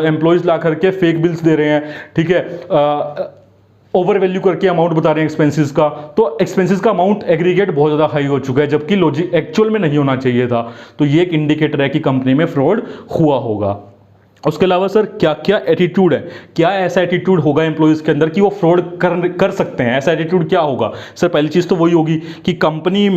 एम्प्लॉइज ला करके फेक बिल्स दे रहे हैं, ठीक है, ओवर वैल्यू करके अमाउंट बता रहे हैं एक्सपेंसेस का, तो एक्सपेंसेस का अमाउंट एग्रीगेट बहुत ज़्यादा हाई हो चुका है जबकि लॉजिक एक्चुअल में नहीं होना चाहिए था। तो ये एक इंडिकेटर है कि कंपनी में फ्रॉड हुआ होगा। उसके अलावा सर क्या क्या एटीट्यूड है, क्या ऐसा एटीट्यूड होगा एम्प्लॉइज के अंदर कि वो फ्रॉड कर सकते हैं? ऐसा एटीट्यूड क्या होगा? सर पहली चीज़ तो वही होगी कि कंपनी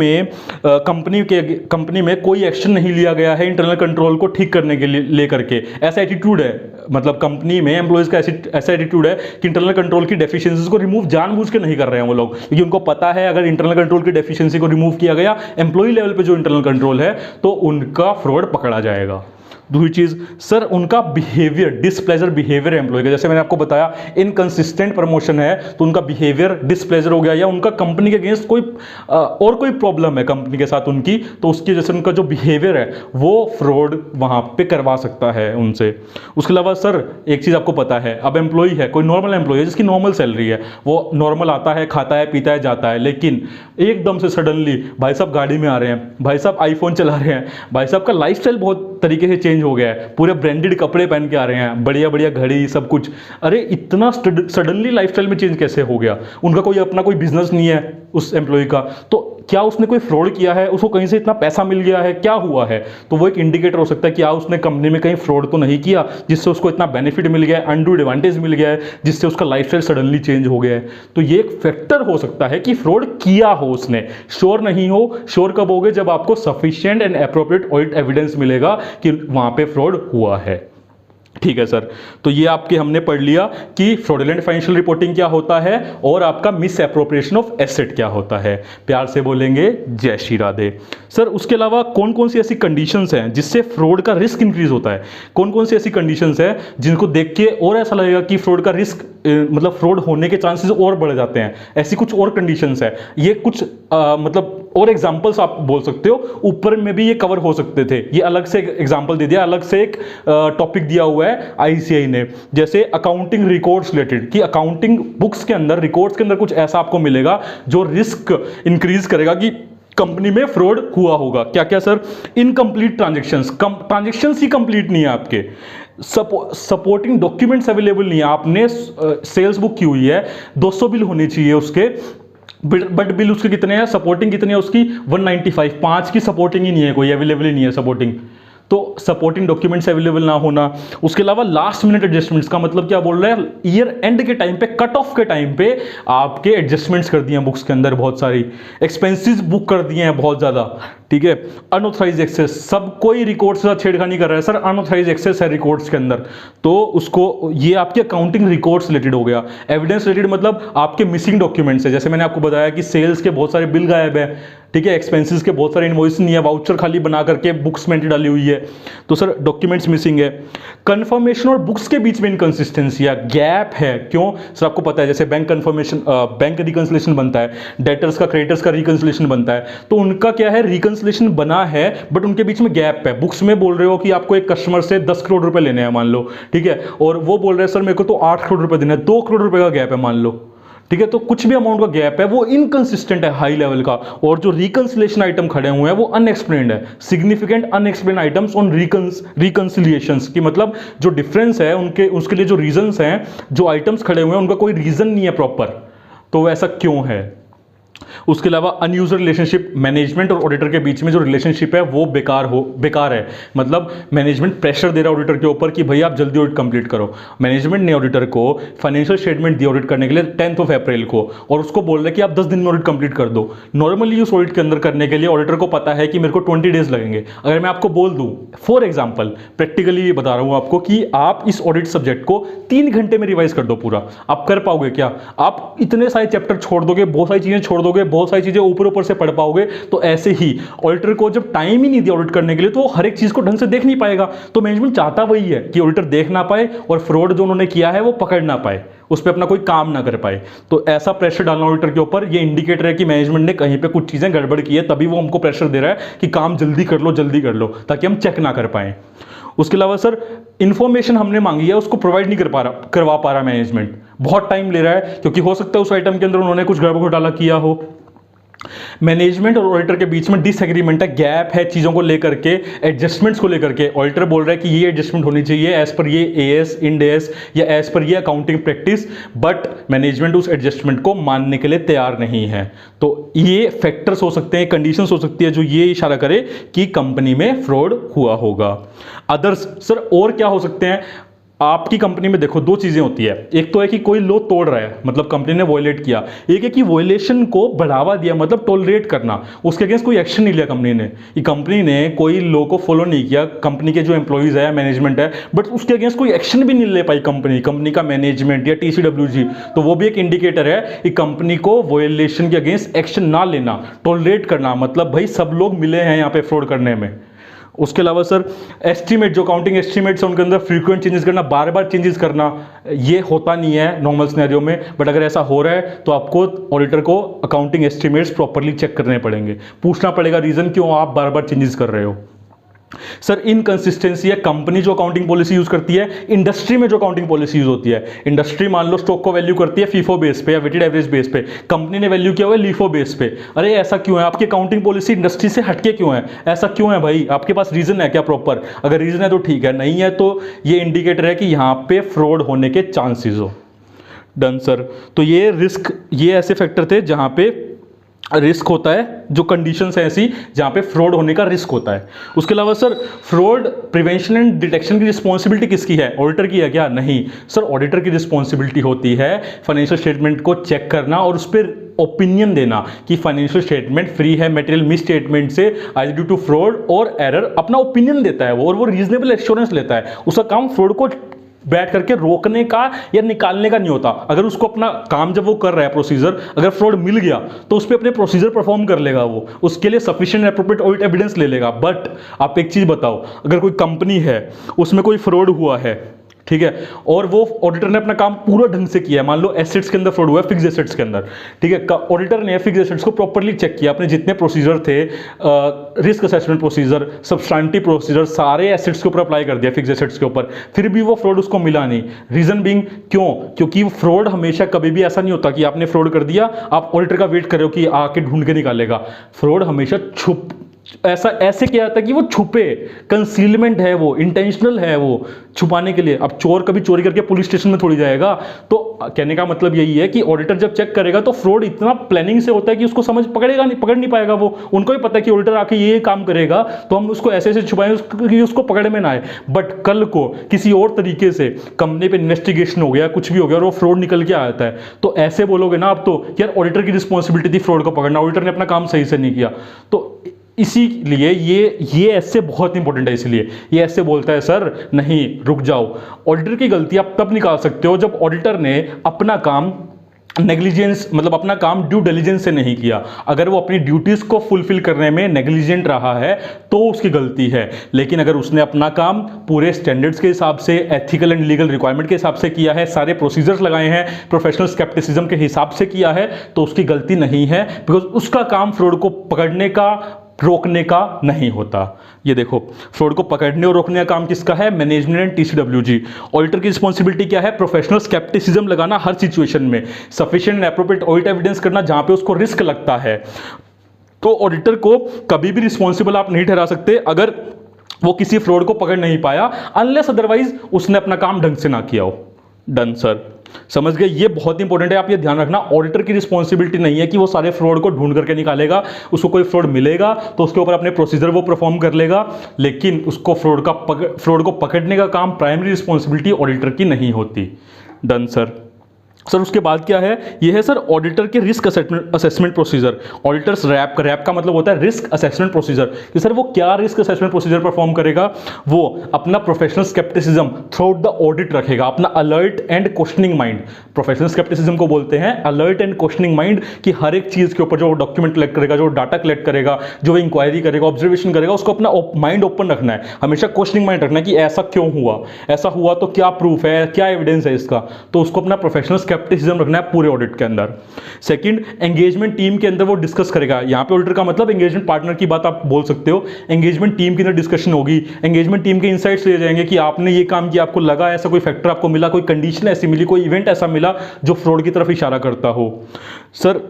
में कोई एक्शन नहीं लिया गया है इंटरनल कंट्रोल को ठीक करने के लिए लेकर के, ऐसा एटीट्यूड है। मतलब कंपनी में एम्प्लॉइज का ऐसा एटीट्यूड है कि इंटरनल कंट्रोल की डेफिशिएंसीज को रिमूव जानबूझ के नहीं कर रहे हैं वो लोग, क्योंकि उनको पता है अगर इंटरनल कंट्रोल की डेफिशिएंसी को रिमूव किया गया एम्प्लॉय लेवल पे जो इंटरनल कंट्रोल है तो उनका फ्रॉड पकड़ा जाएगा। दूसरी चीज सर उनका बिहेवियर, डिसप्लेजर बिहेवियर एम्प्लॉय का, जैसे मैंने आपको बताया इनकंसिस्टेंट प्रमोशन है तो उनका बिहेवियर डिसप्लेजर हो गया, या उनका कंपनी के अगेंस्ट कोई प्रॉब्लम है कंपनी के साथ उनकी, तो उसकी वजह से उनका जो बिहेवियर है वो फ्रॉड वहां पे करवा सकता है उनसे। उसके अलावा सर एक चीज आपको पता है, अब एम्प्लॉय है, कोई नॉर्मल एम्प्लॉय है जिसकी नॉर्मल सैलरी है, वो नॉर्मल आता है, खाता है, पीता है, जाता है, लेकिन एकदम से सडनली भाई साहब गाड़ी में आ रहे हैं, भाई साहब आईफोन चला रहे हैं, भाई साहब का लाइफस्टाइल बहुत तरीके से चेंज हो गया है, पूरे ब्रांडेड कपड़े पहन के आ रहे हैं, बढ़िया बढ़िया घड़ी सब कुछ। अरे इतना सडनली लाइफस्टाइल में चेंज कैसे हो गया? उनका कोई अपना कोई बिजनेस नहीं है उस एम्प्लॉय का, तो क्या उसने कोई फ्रॉड किया है, उसको कहीं से इतना पैसा मिल गया है, क्या हुआ है? तो वो एक इंडिकेटर हो सकता है कि उसने कंपनी में कहीं फ्रॉड तो नहीं किया जिससे उसको इतना बेनिफिट मिल गया है, अनडू एडवांटेज मिल गया है जिससे उसका लाइफस्टाइल सडनली चेंज हो गया है। तो ये एक फैक्टर हो सकता है कि फ्रॉड किया हो उसने। श्योर नहीं हो, श्योर कब होगे? जब आपको sufficient and appropriate audit evidence मिलेगा कि वहां पे फ्रॉड हुआ है। ठीक है सर, तो ये आपके हमने पढ़ लिया कि फ्रॉडुलेंट फाइनेंशियल रिपोर्टिंग क्या होता है और आपका मिस एप्रोप्रिएशन ऑफ एसेट क्या होता है। प्यार से बोलेंगे जय श्री राधे। सर उसके अलावा कौन कौन सी ऐसी कंडीशंस हैं जिससे फ्रॉड का रिस्क इंक्रीज होता है? कौन कौन सी ऐसी कंडीशंस हैं जिनको देख के और ऐसा लगेगा कि फ्रॉड का रिस्क मतलब फ्रॉड होने के चांसेस और बढ़ जाते हैं? ऐसी कुछ और कंडीशंस है, ये कुछ मतलब और एग्जांपल्स आप बोल सकते हो, ऊपर में भी ये कवर हो सकते थे, ये अलग से एग्जांपल दे दिया, अलग से एक टॉपिक दिया हुआ है आईसीआई ने। जैसे अकाउंटिंग रिकॉर्ड्स रिलेटेड, कि अकाउंटिंग बुक्स के अंदर, रिकॉर्ड्स के अंदर कुछ ऐसा आपको मिलेगा जो रिस्क इंक्रीज करेगा कि कंपनी में फ्रॉड हुआ होगा। क्या क्या सर? इनकम्प्लीट ट्रांजेक्शंस ही कंप्लीट नहीं है आपके, सपोर्टिंग डॉक्यूमेंट्स अवेलेबल नहीं है, आपने सेल्स बुक की हुई है, 200 बिल होने चाहिए उसके, बट बिल उसके कितने हैं, सपोर्टिंग कितनी है उसकी 195, 5 की सपोर्टिंग ही नहीं है, कोई अवेलेबल ही नहीं है सपोर्टिंग। तो सपोर्टिंग डॉक्यूमेंट्स अवेलेबल ना होना, उसके अलावा लास्ट मिनट एडजस्टमेंट्स का मतलब क्या बोल रहा है, ईयर एंड के टाइम पे, कट ऑफ के टाइम पे आपके एडजस्टमेंट्स कर दिए हैं बुक्स के अंदर, बहुत सारी एक्सपेंसेस बुक कर दिए हैं बहुत ज़्यादा, ठीक है। अनऑथराइज एक्सेस, सब कोई रिकॉर्ड्स का छेड़खानी कर रहा है सर, अनऑथराइज एक्सेस है रिकॉर्ड्स के अंदर, तो उसको, ये आपके अकाउंटिंग रिकॉर्ड्स रिलेटेड हो गया। एविडेंस रिलेटेड मतलब आपके मिसिंग डॉक्यूमेंट्स है, जैसे मैंने आपको बताया कि सेल्स के बहुत सारे बिल गायब है, ठीक है, एक्सपेंसेस के बहुत सारे इनवॉइस नहीं है, वाउचर खाली बना करके बुक्स में एंट्री डाली हुई है, तो सर डॉक्यूमेंट्स मिसिंग है। कंफर्मेशन और बुक्स के बीच में इनकंसिस्टेंसी या गैप है, क्यों सर, आपको पता है जैसे बैंक कंफर्मेशन, बैंक रिकंसिलेशन बनता है, डेटर्स का क्रेडिटर्स का रिकंसिलेशन बनता है, तो उनका क्या है, रिकंसिलेशन बना है बट उनके बीच में गैप है। बुक्स में बोल रहे हो कि आपको एक कस्टमर से 10 करोड़ रुपए लेने हैं मान लो, ठीक है, और वो बोल रहे हैं सर मेरे को तो 8 करोड़ रुपए देने हैं, 2 करोड़ रुपए का गैप है मान लो, ठीक है, तो कुछ भी अमाउंट का गैप है वो इनकंसिस्टेंट है हाई लेवल का, और जो रिकंसिलेशन आइटम खड़े हुए हैं वो अनएक्सप्लेन्ड है, सिग्निफिकेंट अनएक्सप्लेन्ड आइटम्स ऑन रिकंसिलिएशंस की, मतलब जो डिफरेंस है उनके, उसके लिए जो रीजंस हैं, जो आइटम्स खड़े हुए हैं उनका कोई रीजन नहीं है प्रॉपर, तो ऐसा क्यों है। उसके अलावा अनयूजर रिलेशनशिप, मैनेजमेंट और ऑडिटर के बीच में जो रिलेशनशिप है वो बेकार है, मतलब मैनेजमेंट प्रेशर दे रहा है ऑडिटर के ऊपर कि भाई आप जल्दी ऑडिट कंप्लीट करो। मैनेजमेंट ने ऑडिटर को फाइनेंशियल स्टेटमेंट दी ऑडिट करने के लिए 10 अप्रैल को, और उसको बोल रहे कि आप 10 दिन में ऑडिट कंप्लीट कर दो। नॉर्मली उस ऑडिट के अंदर करने के लिए ऑडिटर को पता है कि मेरे को 20 डेज लगेंगे। अगर मैं आपको बोल दूं, फॉर एग्जाम्पल प्रैक्टिकली बता रहा हूं आपको, कि आप इस ऑडिट सब्जेक्ट को 3 घंटे में रिवाइज कर दो पूरा, आप कर पाओगे क्या? आप इतने सारे चैप्टर छोड़ दोगे, बहुत सारी चीजें छोड़ दोगे, बहुत सारी चीजें ऊपर ऊपर से पढ़ पाओगे? तो ऐसे ही ऑडिटर को जब टाइम ही नहीं दिया ऑडिट करने के लिए, तो वो हर एक चीज को ढंग से देख नहीं पाएगा। तो मैनेजमेंट चाहता वही है कि ऑडिटर देख ना पाए और फ्रॉड जो उन्होंने किया है वो पकड़ ना पाए, उस पर अपना कोई काम ना कर पाए। तो ऐसा प्रेशर डालना ऑडिटर के ऊपर, ये इंडिकेटर है कि मैनेजमेंट ने कहीं पे कुछ चीजें गड़बड़ की है, तभी वो हमको प्रेशर दे रहा है कि काम जल्दी कर लो ताकि हम चेक ना कर पाए। उसके अलावा सर इंफॉर्मेशन हमने मांगी है उसको प्रोवाइड नहीं करवा पा रहा मैनेजमेंट, बहुत टाइम ले रहा है, क्योंकि हो सकता है उस आइटम के अंदर उन्होंने कुछ गड़बड़ घोटाला किया हो। मैनेजमेंट और ऑडिटर के बीच में डिसएग्रीमेंट है, गैप है चीजों को लेकर के, एडजस्टमेंट्स को लेकर के। ऑडिटर बोल रहा है कि ये एडजस्टमेंट होनी चाहिए एज पर ये एएस, इंड एस या एज पर ये अकाउंटिंग प्रैक्टिस, बट मैनेजमेंट उस एडजस्टमेंट को मानने के लिए तैयार नहीं है। तो ये फैक्टर्स हो सकते हैं, कंडीशंस हो सकती है जो ये इशारा करे कि कंपनी में फ्रॉड हुआ होगा। अदर्स सर और क्या हो सकते हैं? आपकी कंपनी में देखो दो चीजें होती है, एक तो है कि कोई लॉ तोड़ रहा है, मतलब कंपनी ने वॉयलेट किया, एक है कि वॉयलेशन को बढ़ावा दिया, मतलब टॉलरेट करना, उसके अगेंस्ट कोई एक्शन नहीं लिया कंपनी ने, कि कंपनी ने कोई लॉ को फॉलो नहीं किया, कंपनी के जो एम्प्लॉइज है, मैनेजमेंट है, बट उसके अगेंस्ट कोई एक्शन भी नहीं ले पाई कंपनी का मैनेजमेंट या TCWG, तो वो भी एक इंडिकेटर है कि कंपनी को वॉयलेशन के अगेंस्ट एक्शन ना लेना, टॉलरेट करना, मतलब भाई सब लोग मिले हैं यहाँ पे फ्रॉड करने में। उसके अलावा सर एस्टीमेट, जो काउंटिंग एस्टीमेट्स हैं उनके अंदर फ्रीक्वेंट चेंजेस करना, बार बार चेंजेस करना, ये होता नहीं है नॉर्मल सिनेरियो में, बट अगर ऐसा हो रहा है तो आपको ऑडिटर को अकाउंटिंग एस्टीमेट्स प्रॉपर्ली चेक करने पड़ेंगे, पूछना पड़ेगा रीजन क्यों आप बार बार चेंजेस कर रहे हो। सर इनकंसिस्टेंसी है, कंपनी जो अकाउंटिंग पॉलिसी यूज करती है, इंडस्ट्री में जो अकाउंटिंग पॉलिसी यूज होती है, इंडस्ट्री मान लो स्टॉक को वैल्यू करती है फीफो बेस पे या वेटेड एवरेज बेस पे, कंपनी ने वैल्यू किया हुआ है लीफो बेस पे। अरे ऐसा क्यों है? आपकी अकाउंटिंग पॉलिसी इंडस्ट्री से हटके क्यों है? ऐसा क्यों है भाई? आपके पास रीजन है क्या प्रॉपर? अगर रीजन है तो ठीक है, नहीं है तो ये इंडिकेटर है कि यहां पे फ्रॉड होने के चांसेस हो। डन सर, तो ये रिस्क, ये ऐसे फैक्टर थे जहां पे रिस्क होता है, जो कंडीशंस है ऐसी जहां पे फ्रॉड होने का रिस्क होता है। उसके अलावा sir fraud prevention and detection की रिस्पॉन्सिबिलिटी किसकी है? ऑडिटर की है क्या? नहीं सर, ऑडिटर की रिस्पॉन्सिबिलिटी होती है फाइनेंशियल स्टेटमेंट को चेक करना और उस पर ओपिनियन देना कि फाइनेंशियल स्टेटमेंट फ्री है मटेरियल मिस स्टेटमेंट से आज ड्यू टू फ्रॉड और एरर, अपना ओपिनियन देता है वो, और वो रीजनेबल एश्योरेंस लेता है। उसका काम फ्रॉड को बैठ करके रोकने का या निकालने का नहीं होता। अगर उसको अपना काम जब वो कर रहा है प्रोसीजर, अगर फ्रॉड मिल गया तो उस पर अपने प्रोसीजर परफॉर्म कर लेगा, वो उसके लिए सफिशिएंट एप्रोप्रिएट ऑडिट एविडेंस ले लेगा। बट आप एक चीज बताओ, अगर कोई कंपनी है उसमें कोई फ्रॉड हुआ है, ठीक है, और वो ऑडिटर ने अपना काम पूरा ढंग से किया, मान लो एसेट्स के अंदर फ्रॉड हुआ है, फिक्स एसेट्स के अंदर, ठीक है, ऑडिटर ने फिक्स एसेट्स को प्रॉपर्ली चेक किया, अपने जितने प्रोसीजर थे, risk assessment procedure, substantive procedure, सारे एसेट्स के ऊपर अप्लाई कर दिया, फिक्स एसेट्स के ऊपर, फिर भी वो फ्रॉड उसको मिला नहीं। रीजन बीइंग क्यों? क्योंकि फ्रॉड हमेशा कभी भी ऐसा नहीं होता कि आपने फ्रॉड कर दिया, आप ऑडिटर का वेट कर रहे हो कि आके ढूंढ के निकालेगा। फ्रॉड हमेशा ऐसा ऐसे किया जाता है कि वो छुपे, कंसीलमेंट है, वो इंटेंशनल है, वो छुपाने के लिए। अब चोर कभी चोरी करके पुलिस स्टेशन में थोड़ी जाएगा। तो कहने का मतलब यही है कि ऑडिटर जब चेक करेगा तो फ्रॉड इतना प्लानिंग से होता है कि उसको पकड़ नहीं पाएगा। वो उनको भी पता है कि ऑडिटर आके ये काम करेगा तो हम उसको ऐसे ऐसे छुपाएं कि उसको पकड़ में ना आए। बट कल को किसी और तरीके से कंपनी पे इन्वेस्टिगेशन हो गया, कुछ भी हो गया और वो फ्रॉड निकल के आता है, तो ऐसे बोलोगे ना आप तो यार ऑडिटर की रिस्पॉन्सिबिलिटी थी फ्रॉड को पकड़ना, ऑडिटर ने अपना काम सही से नहीं किया। तो इसीलिए ये ऐसे बहुत इंपॉर्टेंट है। इसलिए ये ऐसे बोलता है सर नहीं रुक जाओ, ऑडिटर की गलती आप तब निकाल सकते हो जब ऑडिटर ने अपना काम नेग्लिजेंस मतलब अपना काम ड्यू डिलिजेंस से नहीं किया। अगर वो अपनी ड्यूटीज को फुलफिल करने में नेग्लिजेंट रहा है तो उसकी गलती है। लेकिन अगर उसने अपना काम पूरे स्टैंडर्ड्स के हिसाब से, एथिकल एंड लीगल रिक्वायरमेंट के हिसाब से किया है, सारे प्रोसीजर्स लगाए हैं, प्रोफेशनल स्केप्टिसिज्म के हिसाब से किया है, तो उसकी गलती नहीं है। बिकॉज उसका काम फ्रॉड को पकड़ने का, रोकने का नहीं होता। ये देखो, फ्रॉड को पकड़ने और रोकने का काम किसका है? Management and TCWG. ऑडिटर की रिस्पॉन्सिबिलिटी क्या है? प्रोफेशनल स्केप्टिसिज्म लगाना हर सिचुएशन में, sufficient and appropriate audit evidence करना जहां पे उसको रिस्क लगता है। तो ऑडिटर को कभी भी रिस्पॉन्सिबल आप नहीं ठहरा सकते अगर वो किसी फ्रॉड को पकड़ नहीं पाया, अनलेस अदरवाइज उसने अपना काम ढंग से ना किया हो। डन सर, समझ गए? ये बहुत इंपॉर्टेंट है, आप ये ध्यान रखना। ऑडिटर की रिस्पॉन्सिबिलिटी नहीं है कि वो सारे फ्रॉड को ढूंढ करके निकालेगा। उसको कोई फ्रॉड मिलेगा तो उसके ऊपर अपने प्रोसीजर वो परफॉर्म कर लेगा, लेकिन उसको फ्रॉड को पकड़ने का काम, प्राइमरी रिस्पॉन्सिबिलिटी ऑडिटर की नहीं होती। Done sir. सर उसके बाद क्या है? ये है सर ऑडिटर के risk assessment procedure. Auditors RAP का मतलब होता है रिस्क असेसमेंट प्रोसीजर। कि सर वो क्या रिस्क असेसमेंट प्रोसीजर परफॉर्म करेगा? वो अपना professional scepticism throughout the audit रखेगा, अपना alert and questioning mind. Professional scepticism को बोलते हैं अलर्ट एंड क्वेश्चनिंग माइंड, कि हर एक चीज के ऊपर जो डॉक्यूमेंट कलेक्ट करेगा, जो डाटा कलेक्ट करेगा, जो इंक्वायरी करेगा, ऑब्जर्वेशन करेगा, उसको अपना माइंड ओपन रखना है, हमेशा क्वेश्चनिंग माइंड रखना है कि ऐसा क्यों हुआ, ऐसा हुआ तो क्या प्रूफ है, क्या एविडेंस है इसका। तो उसको अपना प्रोफेशनल स्केप्टिसिज्म रखना है पूरे ऑडिट के अंदर। सेकंड, एंगेजमेंट टीम के अंदर वो डिस्कस करेगा। यहां पे ऑडिटर का मतलब एंगेजमेंट पार्टनर की बात आप बोल सकते हो। एंगेजमेंट टीम के अंदर डिस्कशन होगी, एंगेजमेंट टीम के इनसाइट्स ले जाएंगे कि आपने ये काम किया, आपको लगा ऐसा कोई फैक्टर आपको मिला, कोई कंडीशन ऐसी मिली, कोई इवेंट ऐसा मिला जो फ्रॉड की तरफ इशारा करता हो। सर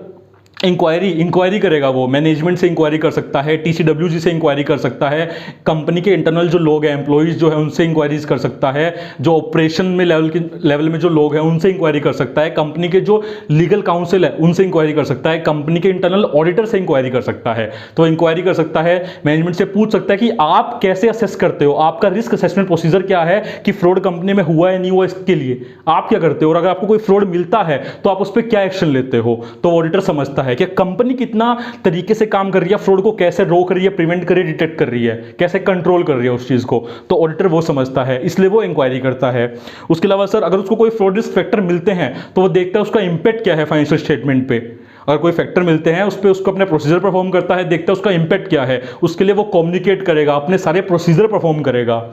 इंक्वायरी करेगा, वो मैनेजमेंट से इंक्वायरी कर सकता है, टीसीडब्ल्यूजी से इंक्वायरी कर सकता है, कंपनी के इंटरनल जो लोग हैं, एम्प्लॉइज जो है उनसे इंक्वायरीज कर सकता है, जो ऑपरेशन में लेवल में जो लोग हैं उनसे इंक्वायरी कर सकता है, कंपनी के जो लीगल काउंसिल है उनसे इंक्वायरी कर सकता है, कंपनी के इंटरनल ऑडिटर से इंक्वायरी कर सकता है। तो इंक्वायरी कर सकता है, मैनेजमेंट से पूछ सकता है कि आप कैसे असेस करते हो, आपका रिस्क असेसमेंट प्रोसीजर क्या है कि फ्रॉड कंपनी में हुआ है नहीं हुआ, इसके लिए आप क्या करते हो, और अगर आपको कोई फ्रॉड मिलता है तो आप उस पर क्या एक्शन लेते हो। तो ऑडिटर समझता है कि कंपनी कितना तरीके से काम कर रही है, फ्रॉड को कैसे रोक रही है, प्रिवेंट कर रही है, डिटेक्ट कर रही है, कैसे कंट्रोल कर रही है उस चीज को। तो ऑडिटर वो समझता है, इसलिए वो इंक्वायरी करता है। उसके अलावा सर अगर उसको कोई फ्रॉड रिस्क फैक्टर मिलते हैं तो वो देखता है उसका इंपैक्ट क्या है फाइनेंशियल स्टेटमेंट पे। अगर कोई फैक्टर मिलते हैं उस पर उसको अपने प्रोसीजर परफॉर्म करता है, देखता है उसका इंपैक्ट क्या है, उसके लिए वो कम्युनिकेट करेगा, अपने सारे प्रोसीजर परफॉर्म करेगा।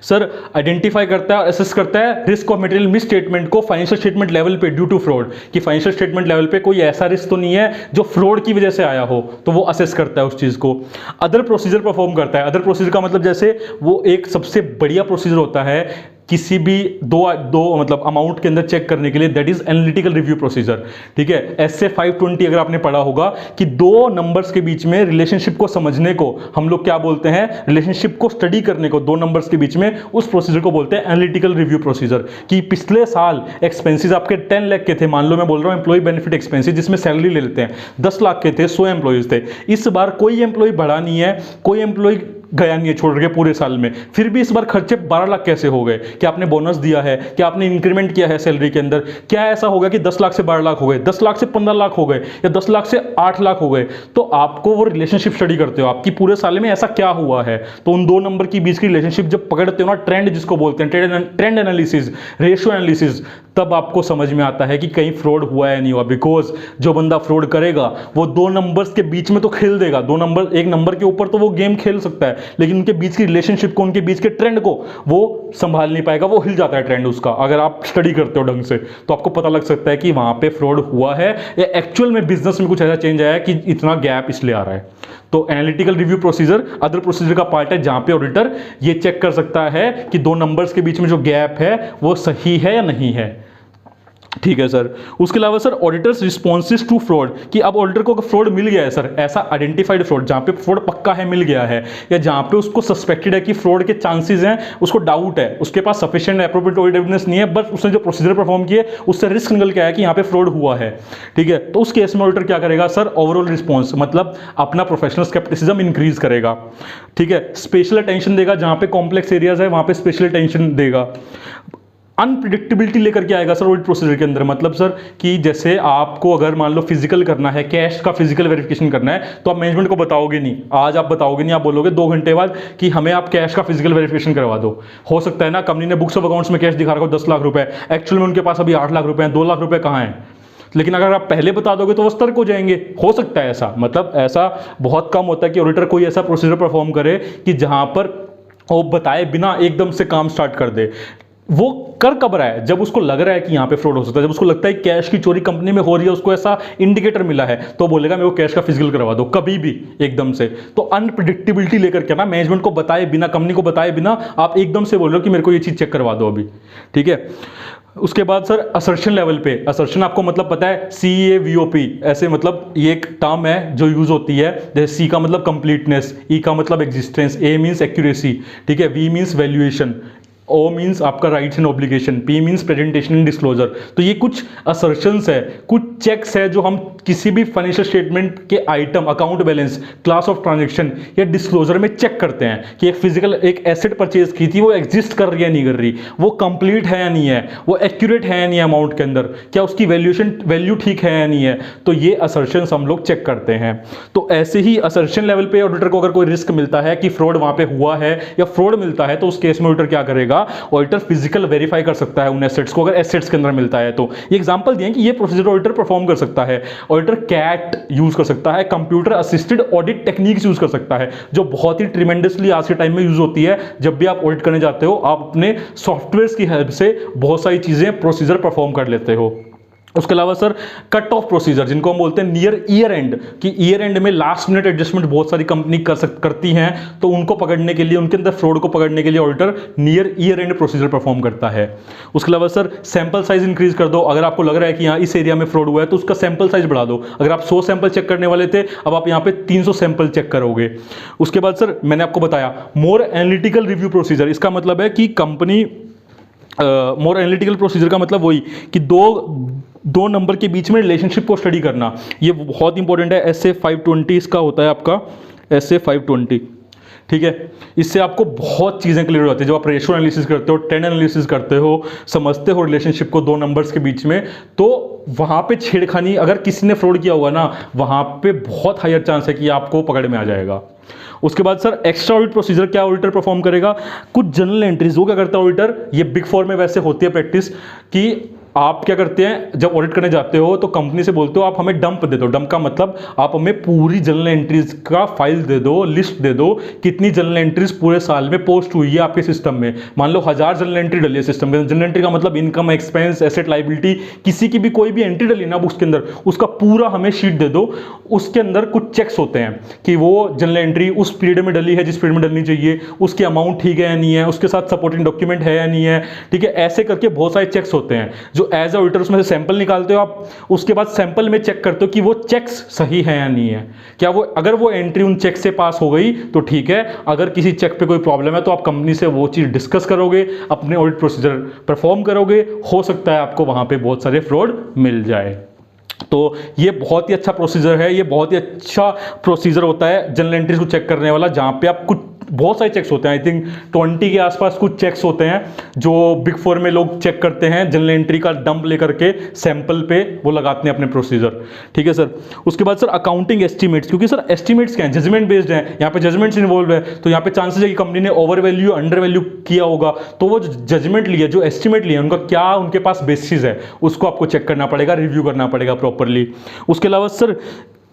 सर आइडेंटिफाई करता है और असेस करता है risk of material miss statement को फाइनेंशियल स्टेटमेंट लेवल पे ड्यू टू फ्रॉड, कि फाइनेंशियल स्टेटमेंट लेवल पे कोई ऐसा रिस्क तो नहीं है जो फ्रॉड की वजह से आया हो, तो वो असेस करता है उस चीज को। अदर प्रोसीजर परफॉर्म करता है। अदर प्रोसीजर का मतलब जैसे वो एक सबसे बढ़िया प्रोसीजर होता है किसी भी दो मतलब अमाउंट के अंदर चेक करने के लिए, that is analytical review procedure. ठीक है, एसए 520 अगर आपने पढ़ा होगा कि दो नंबर्स के बीच में रिलेशनशिप को समझने को हम लोग क्या बोलते हैं, रिलेशनशिप को स्टडी करने को दो नंबर्स के बीच में, उस प्रोसीजर को बोलते हैं एनालिटिकल रिव्यू प्रोसीजर। कि पिछले साल एक्सपेंसेस आपके 10 लाख के थे, मान लो मैं बोल रहा हूं एम्प्लॉय बेनिफिट एक्सपेंसेस जिसमें सैलरी ले लेते हैं, 10 लाख के थे, 100 एम्प्लॉयज थे। इस बार कोई एम्प्लॉय बढ़ा नहीं है, कोई एम्प्लॉय गया नहीं है छोड़ के पूरे साल में, फिर भी इस बार खर्चे 12 लाख कैसे हो गए? क्या आपने बोनस दिया है, क्या आपने इंक्रीमेंट किया है सैलरी के अंदर, क्या ऐसा होगा कि 10 लाख से 12 लाख हो गए, 10 लाख से 15 लाख हो गए, या 10 लाख से 8 लाख हो गए? तो आपको वो रिलेशनशिप स्टडी करते हो, आपकी पूरे साल में ऐसा क्या हुआ है, तो उन दो नंबर की बीच की रिलेशनशिप जब पकड़ते हो ना, ट्रेंड जिसको बोलते हैं, ट्रेंड एनालिसिस, रेशियो एनालिसिस, तब आपको समझ में आता है कि कहीं फ्रॉड हुआ है नहीं हुआ। बिकॉज जो बंदा फ्रॉड करेगा वो दो नंबर्स के बीच में तो खेल देगा, दो नंबर, एक नंबर के ऊपर तो वो गेम खेल सकता है, लेकिन उनके बीच की रिलेशनशिप को, उनके बीच के ट्रेंड को वो संभाल नहीं पाएगा, वो हिल जाता है ट्रेंड उसका। अगर आप स्टडी करते हो ढंग से तो आपको पता लग सकता है कि वहां पे फ्रॉड हुआ है या एक्चुअल में बिजनेस में कुछ ऐसा चेंज आया है कि इतना गैप इसलिए आ रहा है। तो analytical review procedure other procedure का पार्ट है जहां पे ऑडिटर ये चेक कर सकता है कि दो नंबर्स के बीच में जो गैप है वो सही है या नहीं है। ठीक है सर। उसके अलावा sir auditors responses to fraud, कि अब ऑडिटर को फ्रॉड मिल गया है सर, ऐसा आइडेंटिफाइड फ्रॉड जहां पे फ्रॉड पक्का है, मिल गया है, या जहां पे उसको सस्पेक्टेड है कि फ्रॉड के चांसेस हैं, उसको डाउट है, उसके पास सफिशिएंट एप्रोप्रिएट ऑडिट एविडेंस नहीं है, बस उसने जो प्रोसीजर परफॉर्म किए उससे रिस्क निकल के आया कि यहां पे फ्रॉड हुआ है। ठीक है, तो उस केस में ऑडिटर क्या करेगा सर, ओवरऑल रिस्पॉन्स मतलब अपना प्रोफेशनल स्केप्टिसिज्म इंक्रीज करेगा। ठीक है, स्पेशल अटेंशन देगा, जहां पे कॉम्प्लेक्स एरियाज है वहां पे स्पेशल अटेंशन देगा। अनप्रिडिक्टेबिलिटी लेकर के आएगा सर ऑडिट प्रोसीजर के अंदर, मतलब सर कि जैसे आपको अगर मान लो फिजिकल करना है, कैश का फिजिकल वेरिफिकेशन करना है, तो आप मैनेजमेंट को बताओगे नहीं, आज आप बताओगे नहीं, आप बोलोगे 2 घंटे बाद कि हमें आप कैश का फिजिकल वेरिफिकेशन करवा दो। हो सकता है ना कंपनी ने बुक्स ऑफ अकाउंट्स में कैश दिखा रखा हो 10 लाख रुपए, एक्चुअल में उनके पास अभी 8 लाख रुपए हैं, 2 लाख रुपए कहाँ हैं, लेकिन अगर आप पहले बता दोगे तो वो सतर्क हो जाएंगे। हो सकता है ऐसा, मतलब ऐसा बहुत कम होता है कि ऑडिटर कोई ऐसा प्रोसीजर परफॉर्म करे कि जहां पर वो बताए बिना एकदम से काम स्टार्ट कर दे। वो कर कब रहा है, जब उसको लग रहा है कि यहां पे फ्रॉड हो सकता है, जब उसको लगता है कैश की चोरी कंपनी में हो रही है, उसको ऐसा इंडिकेटर मिला है, तो बोलेगा मेरे को कैश का फिजिकल करवा दो, कभी भी एकदम से। तो अनप्रिडिक्टेबिलिटी लेकर के ना, मैनेजमेंट को बताए बिना, कंपनी को बताए बिना आप एकदम से बोल रहे हो कि मेरे को ये चीज चेक करवा दो अभी। ठीक है, उसके बाद सर असर्शन लेवल पे, असर्शन आपको मतलब पता है, CAVOP ऐसे, मतलब ये एक टर्म है जो यूज होती है, जैसे C का मतलब कंप्लीटनेस, E का मतलब एग्जिस्टेंस, A मींस एक्यूरेसी, ठीक है, V means valuation, O means आपका rights and obligation, P means presentation and disclosure. तो ये कुछ असर्शंस है, कुछ चेक्स है जो हम किसी भी फाइनेंशियल स्टेटमेंट के item, account balance, class of transaction या डिस्क्लोजर में चेक करते हैं कि एक फिजिकल एक एसेट परचेज की थी, वो एग्जिस्ट कर रही है नहीं कर रही, वो कंप्लीट है या नहीं है, वो एक्यूरेट है या नहीं अमाउंट के अंदर, क्या उसकी वैल्यूएशन वैल्यू ठीक है या नहीं है। तो ये असर्शंस हम लोग चेक करते हैं। तो ऐसे ही असर्शन लेवल पे ऑडिटर को अगर कोई रिस्क मिलता है कि फ्रॉड वहां पे हुआ है या फ्रॉड मिलता है, तो उस केस में ऑडिटर क्या करेगा, ऑडिटर फिजिकल वेरीफाई कर सकता है उन एसेट्स को, अगर एसेट्स के अंदर मिलता है तो। ये एग्जांपल दिए कि ये प्रोसीजर ऑडिटर परफॉर्म कर सकता है। ऑडिटर कैट यूज कर सकता है, computer assisted audit techniques use कर सकता है, जो बहुत ही ट्रिमेंडसली आज के टाइम में यूज होती है। जब भी आप ऑडिट करने जाते हो, आप अपने सॉफ्टवेयर की हेल्प से बहुत सारी चीजें, प्रोसीजर परफॉर्म कर लेते हो। उसके अलावा सर कट ऑफ प्रोसीजर, जिनको हम बोलते हैं नियर ईयर एंड, कि ईयर एंड में लास्ट मिनट एडजस्टमेंट बहुत सारी कंपनी करती हैं, तो उनको पकड़ने के लिए, उनके अंदर फ्रॉड को पकड़ने के लिए auditor near year and procedure perform करता है। उसके अलावा सर सैंपल साइज इंक्रीज कर दो, अगर आपको लग रहा है कि यहाँ इस एरिया में फ्रॉड हुआ है तो उसका सैंपल साइज बढ़ा दो। अगर आप 100 सैंपल चेक करने वाले थे, अब आप यहाँ पे 300 सैंपल चेक करोगे। उसके बाद सर मैंने आपको बताया मोर एनालिटिकल रिव्यू प्रोसीजर, इसका मतलब है कि कंपनी मोर एनालिटिकल प्रोसीजर का मतलब वही कि दो नंबर के बीच में रिलेशनशिप को स्टडी करना, ये बहुत इंपॉर्टेंट है। SA 520 इसका होता है आपका, SA 520। ठीक है, इससे आपको बहुत चीज़ें क्लियर हो जाती है। जब आप रेशो एनालिसिस करते हो, ट्रेंड एनालिसिस करते हो, समझते हो रिलेशनशिप को 2 नंबर्स के बीच में, तो वहाँ पे छेड़खानी, अगर किसी ने फ्रॉड किया होगा ना, वहाँ पे बहुत हायर चांस है कि आपको पकड़ में आ जाएगा। उसके बाद सर एक्स्ट्रा ऑडिट प्रोसीजर क्या ऑडिटर परफॉर्म करेगा, कुछ जनरल एंट्रीज। वो क्या करता है ऑडिटर, ये बिग 4 में वैसे होती है प्रैक्टिस कि आप क्या करते हैं, जब ऑडिट करने जाते हो तो कंपनी से बोलते हो आप हमें डंप दे दो। डंप का मतलब आप हमें पूरी जनरल एंट्रीज का फाइल दे दो, लिस्ट दे दो, कितनी जनरल एंट्रीज पूरे साल में पोस्ट हुई है आपके सिस्टम में। मान लो 1000 जनरल एंट्री डली है सिस्टम में। जनरल एंट्री का मतलब इनकम, एक्सपेंस, एसेट, लाइबिलिटी, किसी की भी कोई भी एंट्री डली ना बुक्स के अंदर, उसका पूरा हमें शीट दे दो। उसके अंदर कुछ चेक्स होते हैं कि वो जनरल एंट्री उस पीरियड में डली है जिस पीरियड में डलनी चाहिए, उसकी अमाउंट ठीक है या नहीं है, उसके साथ सपोर्टिंग डॉक्यूमेंट है या नहीं है। ठीक है, ऐसे करके बहुत सारे चेक्स होते हैं जो एज अ ऑडिटर उसमें से सैंपल निकालते हो आप। उसके बाद सैंपल में चेक करते हो कि वो चेक्स सही है या नहीं है, क्या वो, अगर वो एंट्री उन चेक से पास हो गई तो ठीक है, अगर किसी चेक पे कोई प्रॉब्लम है तो आप कंपनी से वो चीज डिस्कस करोगे, अपने ऑडिट प्रोसीजर परफॉर्म करोगे। हो सकता है आपको वहां पे बहुत सारे फ्रॉड मिल जाए। तो ये बहुत ही अच्छा प्रोसीजर है, ये बहुत ही अच्छा प्रोसीजर होता है जनरल एंट्रीज को चेक करने वाला, जहां पे आप कुछ बहुत सारे चेक्स होते हैं। आई थिंक 20 के आसपास कुछ चेक्स होते हैं जो बिग 4 में लोग चेक करते हैं, जनरल एंट्री का डंप लेकर के सैंपल पे वो लगाते हैं अपने प्रोसीजर। ठीक है सर। उसके बाद सर अकाउंटिंग एस्टिमेट्स, क्योंकि सर एस्टिमेट्स क्या है, जजमेंट बेस्ड है, यहाँ पे जजमेंट्स इन्वॉल्व है, तो यहाँ पे चांसेस है कि कंपनी ने ओवर वैल्यू, अंडर वैल्यू किया होगा, तो वो जजमेंट लिया, जो एस्टिमेट लिया, उनका क्या उनके पास बेसिस है, उसको आपको चेक करना पड़ेगा, रिव्यू करना पड़ेगा प्रॉपरली। उसके अलावा सर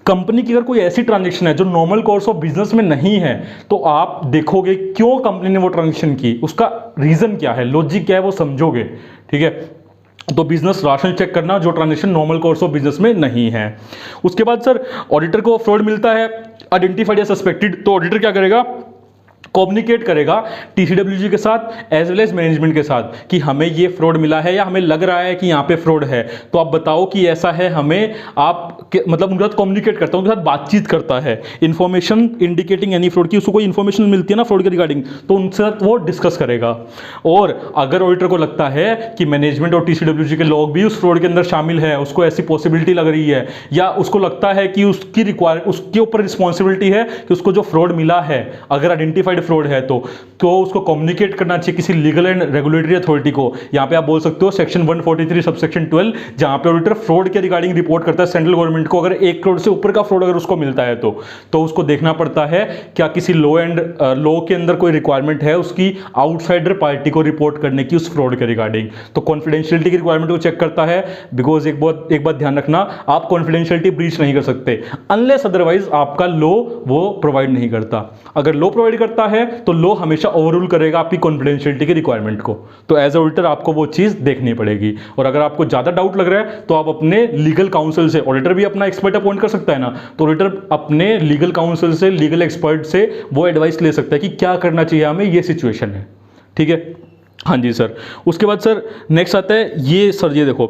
कंपनी की अगर कोई ऐसी ट्रांजैक्शन है जो नॉर्मल कोर्स ऑफ बिजनेस में नहीं है, तो आप देखोगे क्यों कंपनी ने वो ट्रांजैक्शन की, उसका रीजन क्या है, लॉजिक क्या है, वो समझोगे। ठीक है, तो बिजनेस राशनल चेक करना, जो transaction normal course of business में नहीं है। उसके बाद सर ऑडिटर को फ्रॉड मिलता है, आइडेंटिफाइड या सस्पेक्टेड, तो ऑडिटर क्या करेगा, कम्युनिकेट करेगा टीसीडब्ल्यूजी के साथ एज वेल एज मैनेजमेंट के साथ कि हमें ये फ्रॉड मिला है या हमें लग रहा है कि यहाँ पे फ्रॉड है, तो आप बताओ कि ऐसा है, हमें आप मतलब उनके साथ कम्युनिकेट करता है, उनके साथ बातचीत करता है, इन्फॉर्मेशन इंडिकेटिंग एनी फ्रॉड की, उसको कोई इन्फॉर्मेशन मिलती है ना फ्रॉड के रिगार्डिंग, तो उनके साथ वो डिस्कस करेगा। और अगर ऑडिटर को लगता है कि मैनेजमेंट और टीसीडब्ल्यूजी के लोग भी उस फ्रॉड के अंदर शामिल है, उसको ऐसी पॉसिबिलिटी लग रही है या उसको लगता है कि उसके ऊपर रिस्पॉन्सिबिलिटी है कि उसको जो फ्रॉड मिला है अगर आइडेंटिफाइड फ्रॉड है तो उसको कम्युनिकेट करना चाहिए किसी लीगल एंड रेगुलेटरी अथॉरिटी को। यहां पे आप बोल सकते हो सेक्शन 143 सबसेक्शन 12, जहां पे ऑडिटर फ्रॉड के रिगार्डिंग रिपोर्ट करता है सेंट्रल गवर्नमेंट को। अगर 1 करोड़ से ऊपर का फ्रॉड अगर उसको मिलता है तो उसको देखना पड़ता है क्या किसी लॉ के अंदर कोई रिक्वायरमेंट है उसकी आउटसाइडर पार्टी को रिपोर्ट करने की उस फ्रॉड के रिगार्डिंग। तो कॉन्फिडेंशियलिटी की रिक्वायरमेंट को चेक करता है, बिकॉज एक बात ध्यान रखना, आप कॉन्फिडेंशियलिटी ब्रीच नहीं कर सकते अनलेस अदरवाइज आपका लॉ वो प्रोवाइड नहीं करता। अगर लॉ प्रोवाइड करता है तो लॉ हमेशा ओवररूल करेगा आपकी कॉन्फिडेंशियलिटी की रिक्वायरमेंट को। तो एज ए ऑडिटर आपको वो चीज देखनी पड़ेगी। और अगर आपको ज्यादा डाउट लग रहा है तो आप अपने लीगल काउंसिल से, ऑडिटर भी अपना एक्सपर्ट अपॉइंट कर सकता है ना, तो ऑडिटर अपने लीगल काउंसिल से, लीगल एक्सपर्ट से वो एडवाइस ले सकता है कि क्या करना चाहिए हमें, ये सिचुएशन है। ठीक है, हाँ जी सर। उसके बाद सर नेक्स्ट आता है ये, सर ये देखो,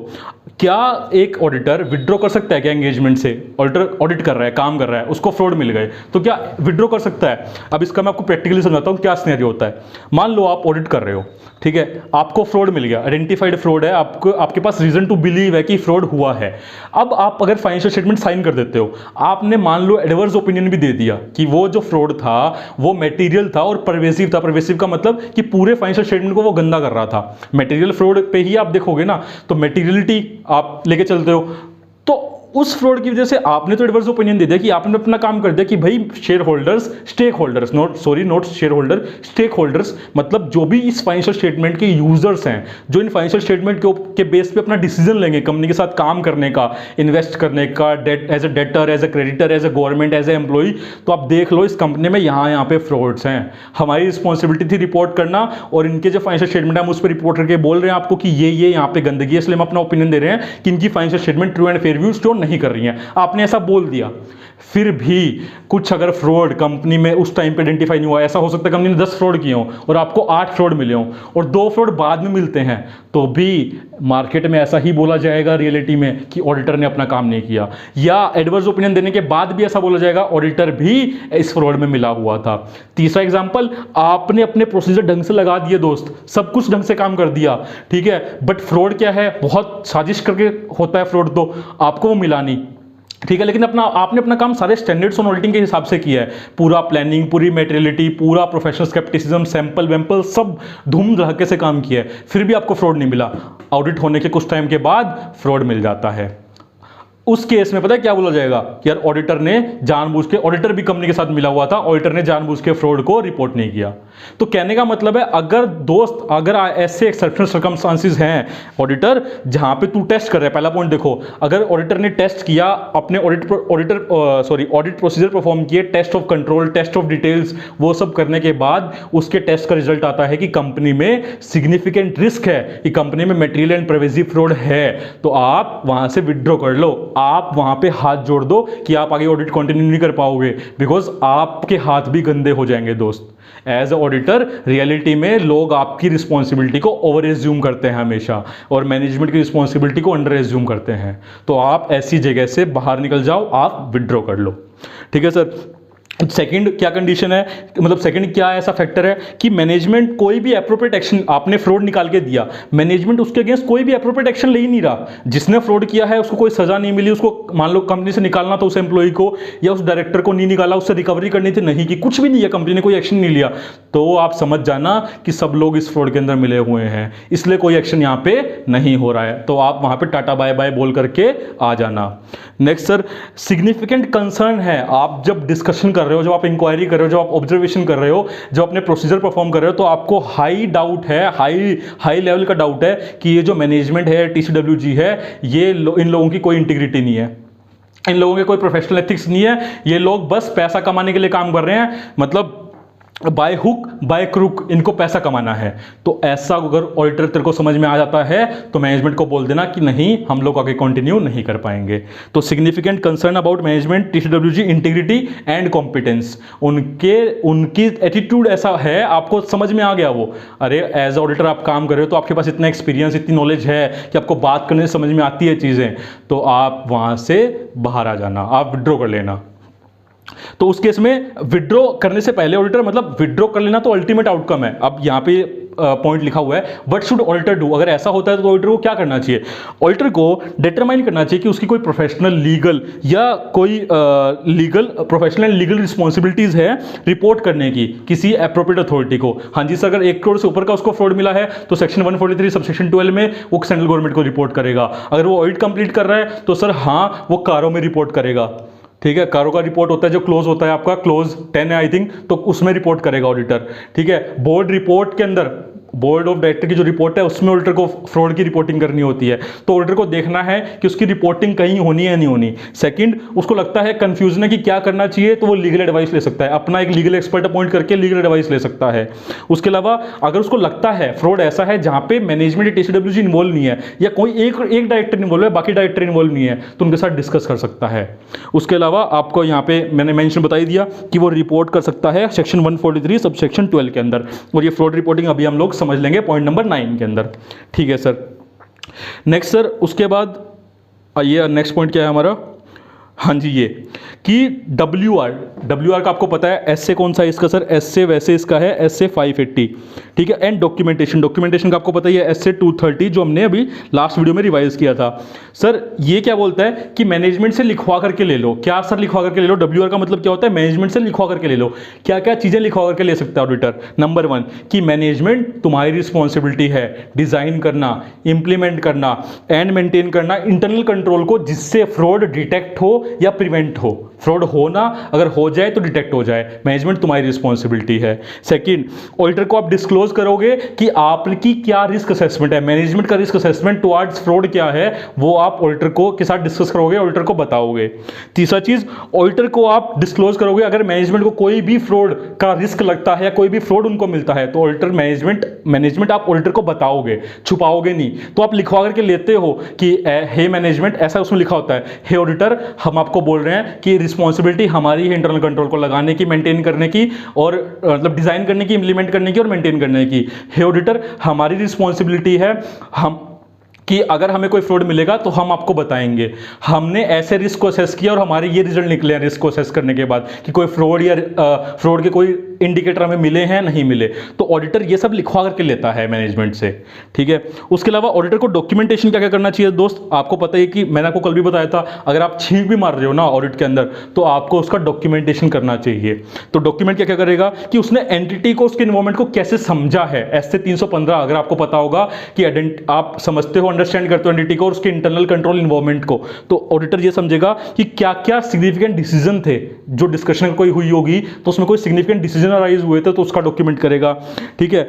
क्या एक ऑडिटर विड्रॉ कर सकता है क्या एंगेजमेंट से? ऑडिटर ऑडिट कर रहा है, काम कर रहा है, उसको फ्रॉड मिल गए तो क्या विड्रॉ कर सकता है? अब इसका मैं आपको प्रैक्टिकली समझाता हूँ क्या सिनेरियो होता है। मान लो आप ऑडिट कर रहे हो, ठीक है, आपको फ्रॉड मिल गया, आइडेंटिफाइड फ्रॉड है, आपके पास रीजन टू बिलीव है कि फ्रॉड हुआ है। अब आप अगर फाइनेंशियल स्टेटमेंट साइन कर देते हो, आपने मान लो एडवर्स ओपिनियन भी दे दिया कि वो जो फ्रॉड था वो मटेरियल था और परवेसिव था। परवेसिव का मतलब कि पूरे फाइनेंशियल स्टेटमेंट को वो गंदा कर रहा था। मटेरियल फ्रॉड पे ही आप देखोगे ना, तो मटेरियलिटी आप लेके चलते हो, तो उस फ्रॉड की वजह से आपने तो एडवर्स ओपिनियन दे दिया कि आपने अपना काम कर दिया कि भाई shareholders, stakeholders, not shareholder, stakeholders, मतलब जो भी इस फाइनेंशियल स्टेटमेंट के यूजर्स हैं, जो इन फाइनेंशियल स्टेटमेंट के बेस पे अपना डिसीजन लेंगे कंपनी के साथ काम करने का, इन्वेस्ट करने का, debt as a debtor, as a creditor, as a government, as a employee, तो आप देख लो इस कंपनी में यहाँ पे फ्रॉड्स हैं। हमारी रिस्पॉन्सिबिलिटी थी रिपोर्ट करना, और इनके जो फाइनेंशियल स्टेटमेंट हम उस पर रिपोर्ट करके बोल रहे हैं आपको कि ये यहाँ पे गंदगी है, इसलिए हम अपना ओपिनियन दे रहे हैं कि इनकी financial statement true and fair view store नहीं कर रही है। आपने ऐसा बोल दिया, फिर भी कुछ अगर फ्रॉड कंपनी में उस टाइम पे आइडेंटिफाई नहीं हुआ, ऐसा हो सकता है कंपनी ने 10 फ्रॉड किए हों और आपको 8 फ्रॉड मिले हों और 2 फ्रॉड बाद में मिलते हैं, तो भी मार्केट में ऐसा ही बोला जाएगा रियलिटी में कि ऑडिटर ने अपना काम नहीं किया, या एडवर्स ओपिनियन देने के बाद भी ऐसा बोला जाएगा ऑडिटर भी इस फ्रॉड में मिला हुआ था। तीसरा एग्जांपल, आपने अपने प्रोसीजर ढंग से लगा दिए दोस्त, सब कुछ ढंग से काम कर दिया, ठीक है, बट फ्रॉड क्या है, बहुत साजिश करके होता है फ्रॉड, तो आपको वो मिला नहीं, ठीक है, लेकिन आपने अपना काम सारे स्टैंडर्ड्स ऑन ऑडिटिंग के हिसाब से किया है, पूरा प्लानिंग, पूरी मेटेरियलिटी, पूरा प्रोफेशनल स्केप्टिसिज्म, सैंपल वैंपल सब धूम धड़के से काम किया है, फिर भी आपको फ्रॉड नहीं मिला। ऑडिट होने के कुछ टाइम के बाद फ्रॉड मिल जाता है। उस केस में पता है क्या बोला जाएगा कि यार ऑडिटर ने जानबूझ के, ऑडिटर भी कंपनी के साथ मिला हुआ था, ऑडिटर ने जानबूझ के फ्रॉड को रिपोर्ट नहीं किया। तो कहने का मतलब है अगर ऐसे एक्सेप्शनल सर्कमस्टांसेस हैं ऑडिटर जहां पे तू टेस्ट कर रहा है, पहला पॉइंट देखो, अगर ऑडिटर ने टेस्ट किया, अपने ऑडिट प्रोसीजर परफॉर्म किए, test of control, test of details, वो सब करने के बाद उसके टेस्ट का रिजल्ट आता है कि कंपनी में सिग्निफिकेंट रिस्क है, कि कंपनी में मटेरियल एंड परवेसिव फ्रॉड है, तो आप वहां से विड्रॉ कर लो, आप वहां पे हाथ जोड़ दो कि आप आगे ऑडिट कंटिन्यू नहीं कर पाओगे, बिकॉज आपके हाथ भी गंदे हो जाएंगे दोस्त। एज ऑडिटर रियलिटी में लोग आपकी रिस्पॉन्सिबिलिटी को ओवर एज्यूम करते हैं हमेशा, और मैनेजमेंट की रिस्पॉन्सिबिलिटी को अंडर एज्यूम करते हैं, तो आप ऐसी जगह से बाहर निकल जाओ, आप विड्रॉ कर लो। ठीक है सर। सेकंड क्या कंडीशन है, मतलब सेकंड क्या ऐसा फैक्टर है कि मैनेजमेंट कोई भी एप्रोप्रिएट एक्शन, आपने फ्रॉड निकाल के दिया, मैनेजमेंट उसके अगेंस्ट कोई भी एप्रोप्रिएट एक्शन ले ही नहीं रहा, जिसने फ्रॉड किया है उसको कोई सजा नहीं मिली, उसको मान लो कंपनी से निकालना था उस एम्प्लॉय को या उस डायरेक्टर को, नहीं निकाला, उससे रिकवरी करनी थी, नहीं की, कुछ भी नहीं है, कंपनी ने कोई एक्शन नहीं लिया, तो आप समझ जाना कि सब लोग इस फ्रॉड के अंदर मिले हुए हैं, इसलिए कोई एक्शन यहाँ पे नहीं हो रहा है, तो आप वहां पे टाटा बाय बाय बोल करके आ जाना। नेक्स्ट सर, सिग्निफिकेंट कंसर्न है, आप जब डिस्कशन कर रहे हो, जब आप इंक्वायरी कर रहे हो, जब आप ऑब्जर्वेशन कर रहे हो, जब अपने प्रोसीजर परफॉर्म कर रहे हो, तो आपको हाई डाउट है, हाई लेवल का डाउट है कि ये जो मैनेजमेंट है, टीसीडब्ल्यूजी है, ये इन लोगों की कोई इंटीग्रिटी नहीं है, इन लोगों के कोई प्रोफेशनल एथिक्स नहीं है, ये लोग बस पैसा कमाने के लिए काम कर रहे हैं, मतलब बाय हुक बाय क्रुक इनको पैसा कमाना है। तो ऐसा अगर ऑडिटर तेरे को समझ में आ जाता है तो मैनेजमेंट को बोल देना कि नहीं, हम लोग आगे कंटिन्यू नहीं कर पाएंगे। तो significant concern about management TCWG integrity and competence, उनकी एटीट्यूड ऐसा है, आपको समझ में आ गया वो, अरे एज ऑडिटर आप काम कर रहे हो तो आपके पास इतना एक्सपीरियंस, इतनी नॉलेज है कि आपको बात करने से समझ में आती है चीज़ें, तो आप वहाँ से बाहर आ जाना, आप विड्रॉ कर लेना। तो उस केस में विड्रॉ करने से पहले ऑडिटर, मतलब विड्रॉ कर लेना तो अल्टीमेट आउटकम है। अब यहां पे पॉइंट लिखा हुआ है व्हाट शुड ऑडिटर डू, अगर ऐसा होता है तो ऑडिटर को क्या करना चाहिए? ऑडिटर को डिटरमाइन करना चाहिए कि उसकी कोई प्रोफेशनल लीगल या कोई प्रोफेशनल लीगल रिस्पॉन्सिबिलिटीज है रिपोर्ट करने की किसी एप्रोप्रिएट अथॉरिटी को। हाँ जी सर, अगर 1 करोड़ से ऊपर का उसको फ्रॉड मिला है तो सेक्शन 143 सबसेक्शन 12 में वो सेंट्रल गवर्नमेंट को रिपोर्ट करेगा। अगर वो ऑडिट कंप्लीट कर रहा है तो सर हाँ वो कारों में रिपोर्ट करेगा। ठीक है, कारों का रिपोर्ट होता है जो क्लोज होता है आपका, क्लोज 10 है आई थिंक, तो उसमें रिपोर्ट करेगा ऑडिटर। ठीक है, बोर्ड रिपोर्ट के अंदर, बोर्ड ऑफ डायरेक्टर की जो रिपोर्ट है उसमें ऑडिटर को फ्रॉड की रिपोर्टिंग करनी होती है, तो ऑडिटर को देखना है कि उसकी रिपोर्टिंग कहीं होनी है नहीं होनी। सेकंड, उसको लगता है कंफ्यूजन है कि क्या करना चाहिए तो वो लीगल एडवाइस ले सकता है, अपना एक लीगल एक्सपर्ट अपॉइंट करके लीगल एडवाइस ले सकता है। उसके अलावा अगर उसको लगता है फ्रॉड ऐसा है जहां पे मैनेजमेंट या टीसीडब्ल्यूजी इन्वॉल्व नहीं है या कोई एक डायरेक्टर इन्वॉल्व है बाकी डायरेक्टर इन्वॉल्व नहीं है, तो उनके साथ डिस्कस कर सकता है। उसके अलावा आपको यहाँ पे मैंने मेंशन बता ही दिया कि वो रिपोर्ट कर सकता है सेक्शन 143 सब सेक्शन 12 के अंदर, और ये फ्रॉड रिपोर्टिंग अभी हम लोग समझ लेंगे पॉइंट नंबर 9 के अंदर। ठीक है सर, नेक्स्ट सर, उसके बाद ये नेक्स्ट पॉइंट क्या है हमारा, हाँ जी, ये कि WR का आपको पता है, एस से कौन सा है इसका सर, एस से वैसे इसका है एस से 580। ठीक है, एंड डॉक्यूमेंटेशन का आपको पता ही है एस से 230 जो हमने अभी लास्ट वीडियो में रिवाइज किया था। सर ये क्या बोलता है कि मैनेजमेंट से लिखवा करके ले लो। क्या सर लिखवा करके ले लो? WR का मतलब क्या होता है? मैनेजमेंट से लिखवा करके ले लो। क्या क्या चीजें लिखवा करके ले सकता है ऑडिटर? नंबर 1 कि मैनेजमेंट तुम्हारी रिस्पॉन्सिबिलिटी है डिजाइन करना, इंप्लीमेंट करना एंड मेंटेन करना इंटरनल कंट्रोल को, जिससे फ्रॉड डिटेक्ट हो या प्रिवेंट हो। फ्रॉड होना अगर हो जाए तो डिटेक्ट हो जाए, मैनेजमेंट तुम्हारी रिस्पॉन्सिबिलिटी है। सेकंड, ऑडिटर को आप डिस्क्लोज करोगे कि आपकी क्या रिस्क असेसमेंट है, मैनेजमेंट का रिस्क असेसमेंट टुवर्ड्स फ्रॉड क्या है, वो आप ऑडिटर को के साथ डिस्कस करोगे, ऑडिटर को बताओगे। तीसरा चीज, ऑडिटर को आप डिस्क्लोज करोगे अगर मैनेजमेंट को कोई भी फ्रॉड का रिस्क लगता है या कोई भी फ्रॉड उनको मिलता है तो ऑडिटर मैनेजमेंट आप ऑडिटर को बताओगे, छुपाओगे नहीं। तो आप लिखवा करके लेते हो कि हे मैनेजमेंट, ऐसा उसमें लिखा होता है, हे ऑडिटर हम आपको बोल रहे हैं कि रिस्पॉन्सिबिलिटी हमारी है इंटरनल कंट्रोल को लगाने की, मेंटेन करने की और मतलब डिजाइन करने की, इंप्लीमेंट करने की और मेंटेन करने की। हे ऑडिटर हमारी रिस्पॉन्सिबिलिटी है हम कि अगर हमें कोई फ्रॉड मिलेगा तो हम आपको बताएंगे, हमने ऐसे रिस्क को असेस किया और हमारे ये रिजल्ट निकले हैं रिस्क को असेस करने के बाद कि कोई फ्रॉड या फ्रॉड के कोई इंडिकेटर हमें मिले हैं नहीं मिले। तो ऑडिटर ये सब लिखवा करके लेता है मैनेजमेंट से। ठीक है, उसके अलावा ऑडिटर को डॉक्यूमेंटेशन क्या क्या करना चाहिए दोस्त? आपको पता है कि मैंने आपको कल भी बताया था, अगर आप छींक भी मार रहे हो ना ऑडिट के अंदर तो आपको उसका डॉक्यूमेंटेशन करना चाहिए। तो डॉक्यूमेंट क्या क्या करेगा कि उसने एंटिटी को, उसके इन्वॉल्वमेंट को कैसे समझा है। ऐसे 315 अगर आपको पता होगा कि आप समझते हो, अंडरस्टैंड करते हो एंटिटी को और उसके इंटरनल कंट्रोल इन्वॉल्वमेंट को, तो ऑडिटर ये समझेगा कि क्या क्या सिग्निफिकेंट डिसीजन थे जो डिस्कशन कोई हुई होगी तो उसमें कोई सिग्निफिकेंट डिसीजन अराइज हुए थे तो उसका डॉक्यूमेंट करेगा। ठीक है,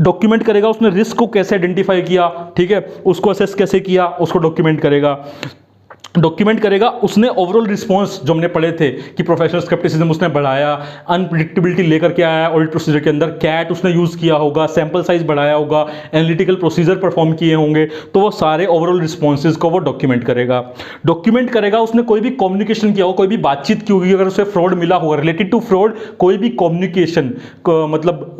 डॉक्यूमेंट करेगा उसने रिस्क को कैसे आइडेंटिफाई किया, ठीक है, उसको असेस कैसे किया, उसको डॉक्यूमेंट करेगा। डॉक्यूमेंट करेगा उसने ओवरऑल रिस्पांस जो हमने पढ़े थे कि प्रोफेशनल स्केप्टिसिज्म उसने बढ़ाया, अनप्रिडिक्टेबिलिटी लेकर के आया ऑडिट प्रोसीजर के अंदर, कैट उसने यूज किया होगा, सैंपल साइज बढ़ाया होगा, एनालिटिकल प्रोसीजर परफॉर्म किए होंगे, तो वो सारे ओवरऑल रिस्पॉन्सेज को वो डॉक्यूमेंट करेगा। डॉक्यूमेंट करेगा उसने कोई भी कम्युनिकेशन किया हो, कोई भी बातचीत की होगी, अगर उसे फ्रॉड मिला होगा रिलेटेड टू फ्रॉड, कोई भी कम्युनिकेशन मतलब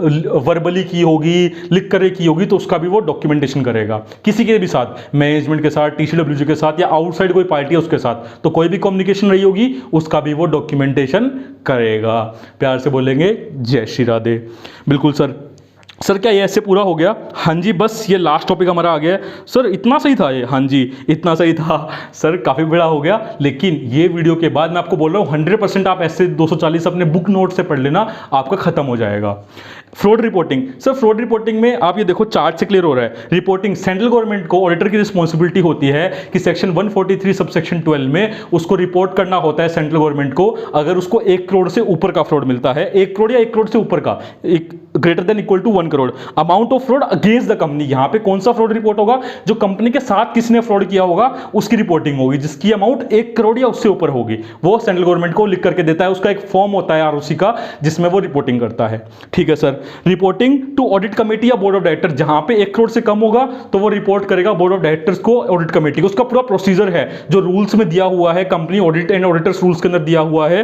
वर्बली की होगी, लिख कर की होगी, तो उसका भी वो डॉक्यूमेंटेशन करेगा। किसी के भी साथ, मैनेजमेंट के साथ, टीसीडब्ल्यूजी के साथ या आउटसाइड कोई पार्टी है उसके साथ, तो कोई भी कम्युनिकेशन रही होगी उसका भी वो डॉक्यूमेंटेशन करेगा। प्यार से बोलेंगे जय श्री राधे। बिल्कुल सर क्या ये ऐसे पूरा हो गया? हाँ जी, बस ये लास्ट टॉपिक हमारा आ गया है। सर इतना सही था ये? हाँ जी इतना सही था सर, काफ़ी बड़ा हो गया, लेकिन ये वीडियो के बाद मैं आपको बोल रहा हूँ 100% आप ऐसे 240 अपने बुक नोट से पढ़ लेना, आपका खत्म हो जाएगा। Fraud reporting, sir fraud reporting में आप ये देखो चार्ट से क्लियर हो रहा है, रिपोर्टिंग सेंट्रल गवर्नमेंट को ऑडिटर की रिस्पॉन्सिबिलिटी होती है कि सेक्शन 143 सब सेक्शन 12 में उसको रिपोर्ट करना होता है सेंट्रल गवर्नमेंट को अगर उसको 1 करोड़ से ऊपर का फ्रॉड मिलता है, 1 करोड़ या 1 करोड़ से ऊपर का, एक greater than equal to 1 crore. Amount of fraud against the company, यहां पे कौन सा फ्रॉड रिपोर्ट होगा, जो कंपनी के साथ किसने फ्रॉड किया होगा उसकी रिपोर्टिंग होगी, जिसकी अमाउंट 1 करोड़ या उससे ऊपर होगी, वो सेंट्रल गवर्नमेंट को लिख करके देता है। उसका एक फॉर्म होता है आरओसी का, जिसमें वो रिपोर्टिंग करता है। ठीक है sir. Reporting to audit committee या बोर्ड ऑफ डायरेक्टर, जहां पे 1 करोड़ से कम होगा तो वो रिपोर्ट करेगा बोर्ड ऑफ डायरेक्टर्स को, ऑडिट कमेटी को। उसका पूरा प्रोसीजर है जो रूल्स में दिया हुआ है, company audit and auditors rules के अंदर दिया हुआ है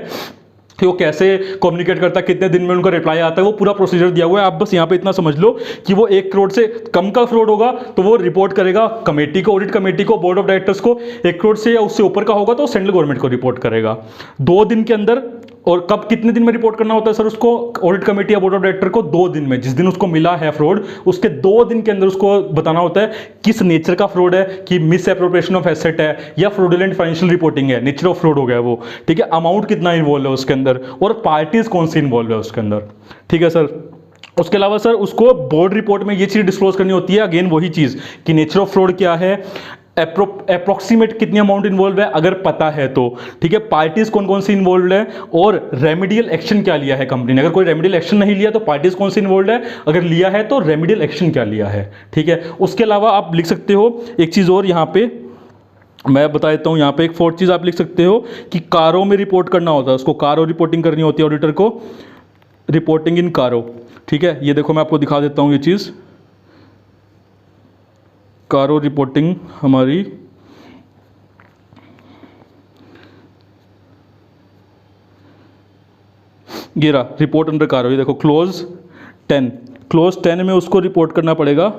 कि वो कैसे कम्युनिकेट करता है, कितने दिन में उनका रिप्लाई आता है, वो पूरा प्रोसीजर दिया हुआ है। आप बस यहाँ पे इतना समझ लो कि वो 1 करोड़ से कम का फ्रॉड होगा तो वो रिपोर्ट करेगा कमेटी को, ऑडिट कमेटी को, बोर्ड ऑफ डायरेक्टर्स को। 1 करोड़ से या उससे ऊपर का होगा तो सेंट्रल गवर्नमेंट को रिपोर्ट करेगा 2 दिन के अंदर। और कब, कितने दिन में रिपोर्ट करना होता है सर उसको, ऑडिट कमेटी या बोर्ड ऑफ डायरेक्टर को 2 दिन में, जिस दिन उसको मिला है फ्रॉड उसके 2 दिन के अंदर उसको बताना होता है किस नेचर का फ्रॉड है, कि मिस एप्रोप्रिएशन ऑफ एसेट है या फ्रॉडुलेंट फाइनेंशियल रिपोर्टिंग है, नेचर ऑफ फ्रॉड हो गया वो। ठीक है, अमाउंट कितना इन्वॉल्व है उसके अंदर और पार्टीज कौन सी इन्वॉल्व है उसके अंदर। ठीक है सर। उसके अलावा सर उसको बोर्ड रिपोर्ट में ये चीज डिस्क्लोज करनी होती है, अगेन वही चीज कि नेचर ऑफ फ्रॉड क्या है, अप्रोक्सीमेट कितनी अमाउंट इन्वॉल्व है अगर पता है तो। ठीक है, पार्टीज कौन कौन सी इन्वॉल्व है और रेमेडियल एक्शन क्या लिया है कंपनी ने। अगर कोई रेमेडियल एक्शन नहीं लिया तो पार्टीज कौन सी इन्वॉल्व है, अगर लिया है तो रेमेडियल एक्शन क्या लिया है। ठीक है, उसके अलावा आप लिख सकते हो एक चीज और, यहां पे मैं बता देता हूं, यहां पे एक 4th चीज आप लिख सकते हो कि कारों में रिपोर्ट करना होता है उसको, कारों रिपोर्टिंग करनी होती है ऑडिटर को, रिपोर्टिंग इन कारों। ठीक है, ये देखो मैं आपको दिखा देता हूं ये चीज, कारो रिपोर्टिंग हमारी ये रहा रिपोर्ट अंडर कारो। ये देखो क्लोज 10 में उसको रिपोर्ट करना पड़ेगा।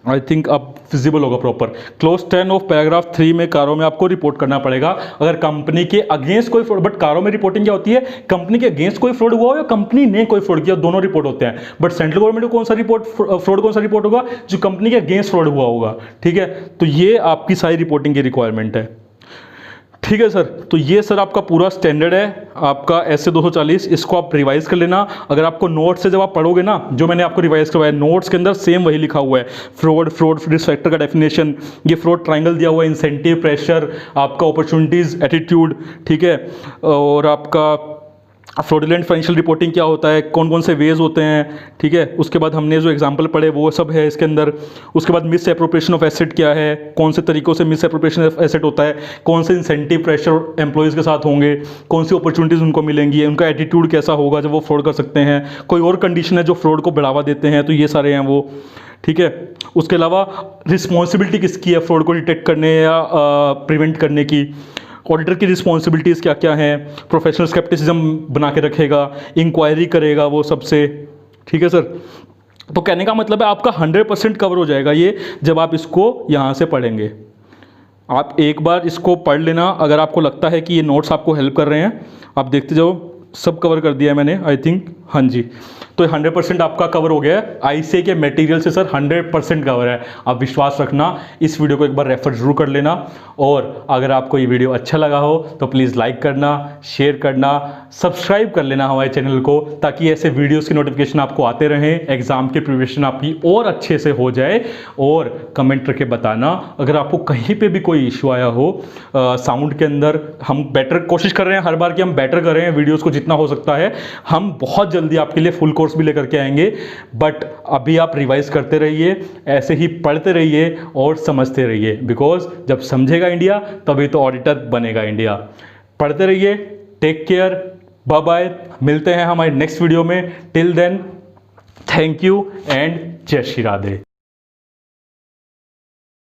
आई थिंक अब विजिबल होगा प्रॉपर। क्लोज 10 ऑफ पैराग्राफ 3 में कारों में आपको रिपोर्ट करना पड़ेगा अगर कंपनी के अगेंस्ट कोई फ्रॉड। बट कारों में रिपोर्टिंग क्या होती है, कंपनी के अगेंस्ट कोई फ्रॉड हुआ हो या कंपनी ने कोई फ्रॉड किया, दोनों रिपोर्ट होते हैं। बट सेंट्रल गवर्नमेंट को कौन सा रिपोर्ट, फ्रॉड कौन सा रिपोर्ट होगा, जो कंपनी के अगेंस्ट फ्रॉड हुआ होगा। ठीक है, तो ये आपकी सारी रिपोर्टिंग की रिक्वायरमेंट है। ठीक है सर, तो ये सर आपका पूरा स्टैंडर्ड है आपका ऐसे 240, इसको आप रिवाइज कर लेना। अगर आपको नोट्स से जब आप पढ़ोगे ना, जो मैंने आपको रिवाइज करवाया नोट्स के अंदर सेम वही लिखा हुआ है। फ्रॉड रिस्क फैक्टर का डेफिनेशन, ये फ्रॉड ट्रायंगल दिया हुआ है, इंसेंटिव, प्रेशर, आपका अपॉर्चुनिटीज, एटीट्यूड। ठीक है, और आपका फ्रॉडुलेंट फाइनेंशियल रिपोर्टिंग क्या होता है, कौन कौन से वेज होते हैं। ठीक है, उसके बाद हमने जो एग्जांपल पढ़े वो सब है इसके अंदर। उसके बाद मिस एप्रोप्रिएशन ऑफ एसेट क्या है, कौन से तरीकों से मिस एप्रोप्रिएशन ऑफ एसेट होता है, कौन से इंसेंटिव प्रेशर एम्प्लॉयज़ के साथ होंगे, कौन सी अपॉर्चुनिटीज़ उनको मिलेंगी, उनका एटीट्यूड कैसा होगा जब वो फ्रॉड कर सकते हैं, कोई और कंडीशन है जो फ्रॉड को बढ़ावा देते हैं, तो ये सारे हैं वो। ठीक है, उसके अलावा रिस्पॉन्सिबिलिटी किसकी है फ्रॉड को डिटेक्ट करने या प्रिवेंट करने की, ऑडिटर की रिस्पॉन्सिबिलिटीज़ क्या क्या हैं, प्रोफेशनल स्केप्टिसिज्म बना के रखेगा, इंक्वायरी करेगा वो सबसे। ठीक है सर, तो कहने का मतलब है आपका 100% कवर हो जाएगा ये जब आप इसको यहाँ से पढ़ेंगे। आप एक बार इसको पढ़ लेना, अगर आपको लगता है कि ये नोट्स आपको हेल्प कर रहे हैं आप देखते जाओ। सब कवर कर दिया है मैंने आई थिंक, हाँ जी। तो 100% आपका कवर हो गया है। आईसीए के मटेरियल से सर 100% कवर है, आप विश्वास रखना। इस वीडियो को एक बार रेफर जरूर कर लेना, और अगर आपको ये वीडियो अच्छा लगा हो तो प्लीज़ लाइक करना, शेयर करना, सब्सक्राइब कर लेना हमारे चैनल को, ताकि ऐसे वीडियोस की नोटिफिकेशन आपको आते रहें, एग्जाम की प्रिपरेशन आपकी और अच्छे से हो जाए। और कमेंट करके बताना अगर आपको कहीं पे भी कोई इशू आया हो साउंड के अंदर। हम बेटर कोशिश कर रहे हैं हर बार कि हम बेटर कर रहे हैं वीडियोज़ को जितना हो सकता है। हम बहुत जल्दी आपके लिए फुल कोर्स भी लेकर के आएंगे, बट अभी आप रिवाइज करते रहिए, ऐसे ही पढ़ते रहिए और समझते रहिए, बिकॉज जब समझेगा इंडिया तभी तो ऑडिटर बनेगा इंडिया। पढ़ते रहिए, टेक केयर, बाय बाय, मिलते हैं हमारे नेक्स्ट वीडियो में। Till then, thank you and जय श्री राधे।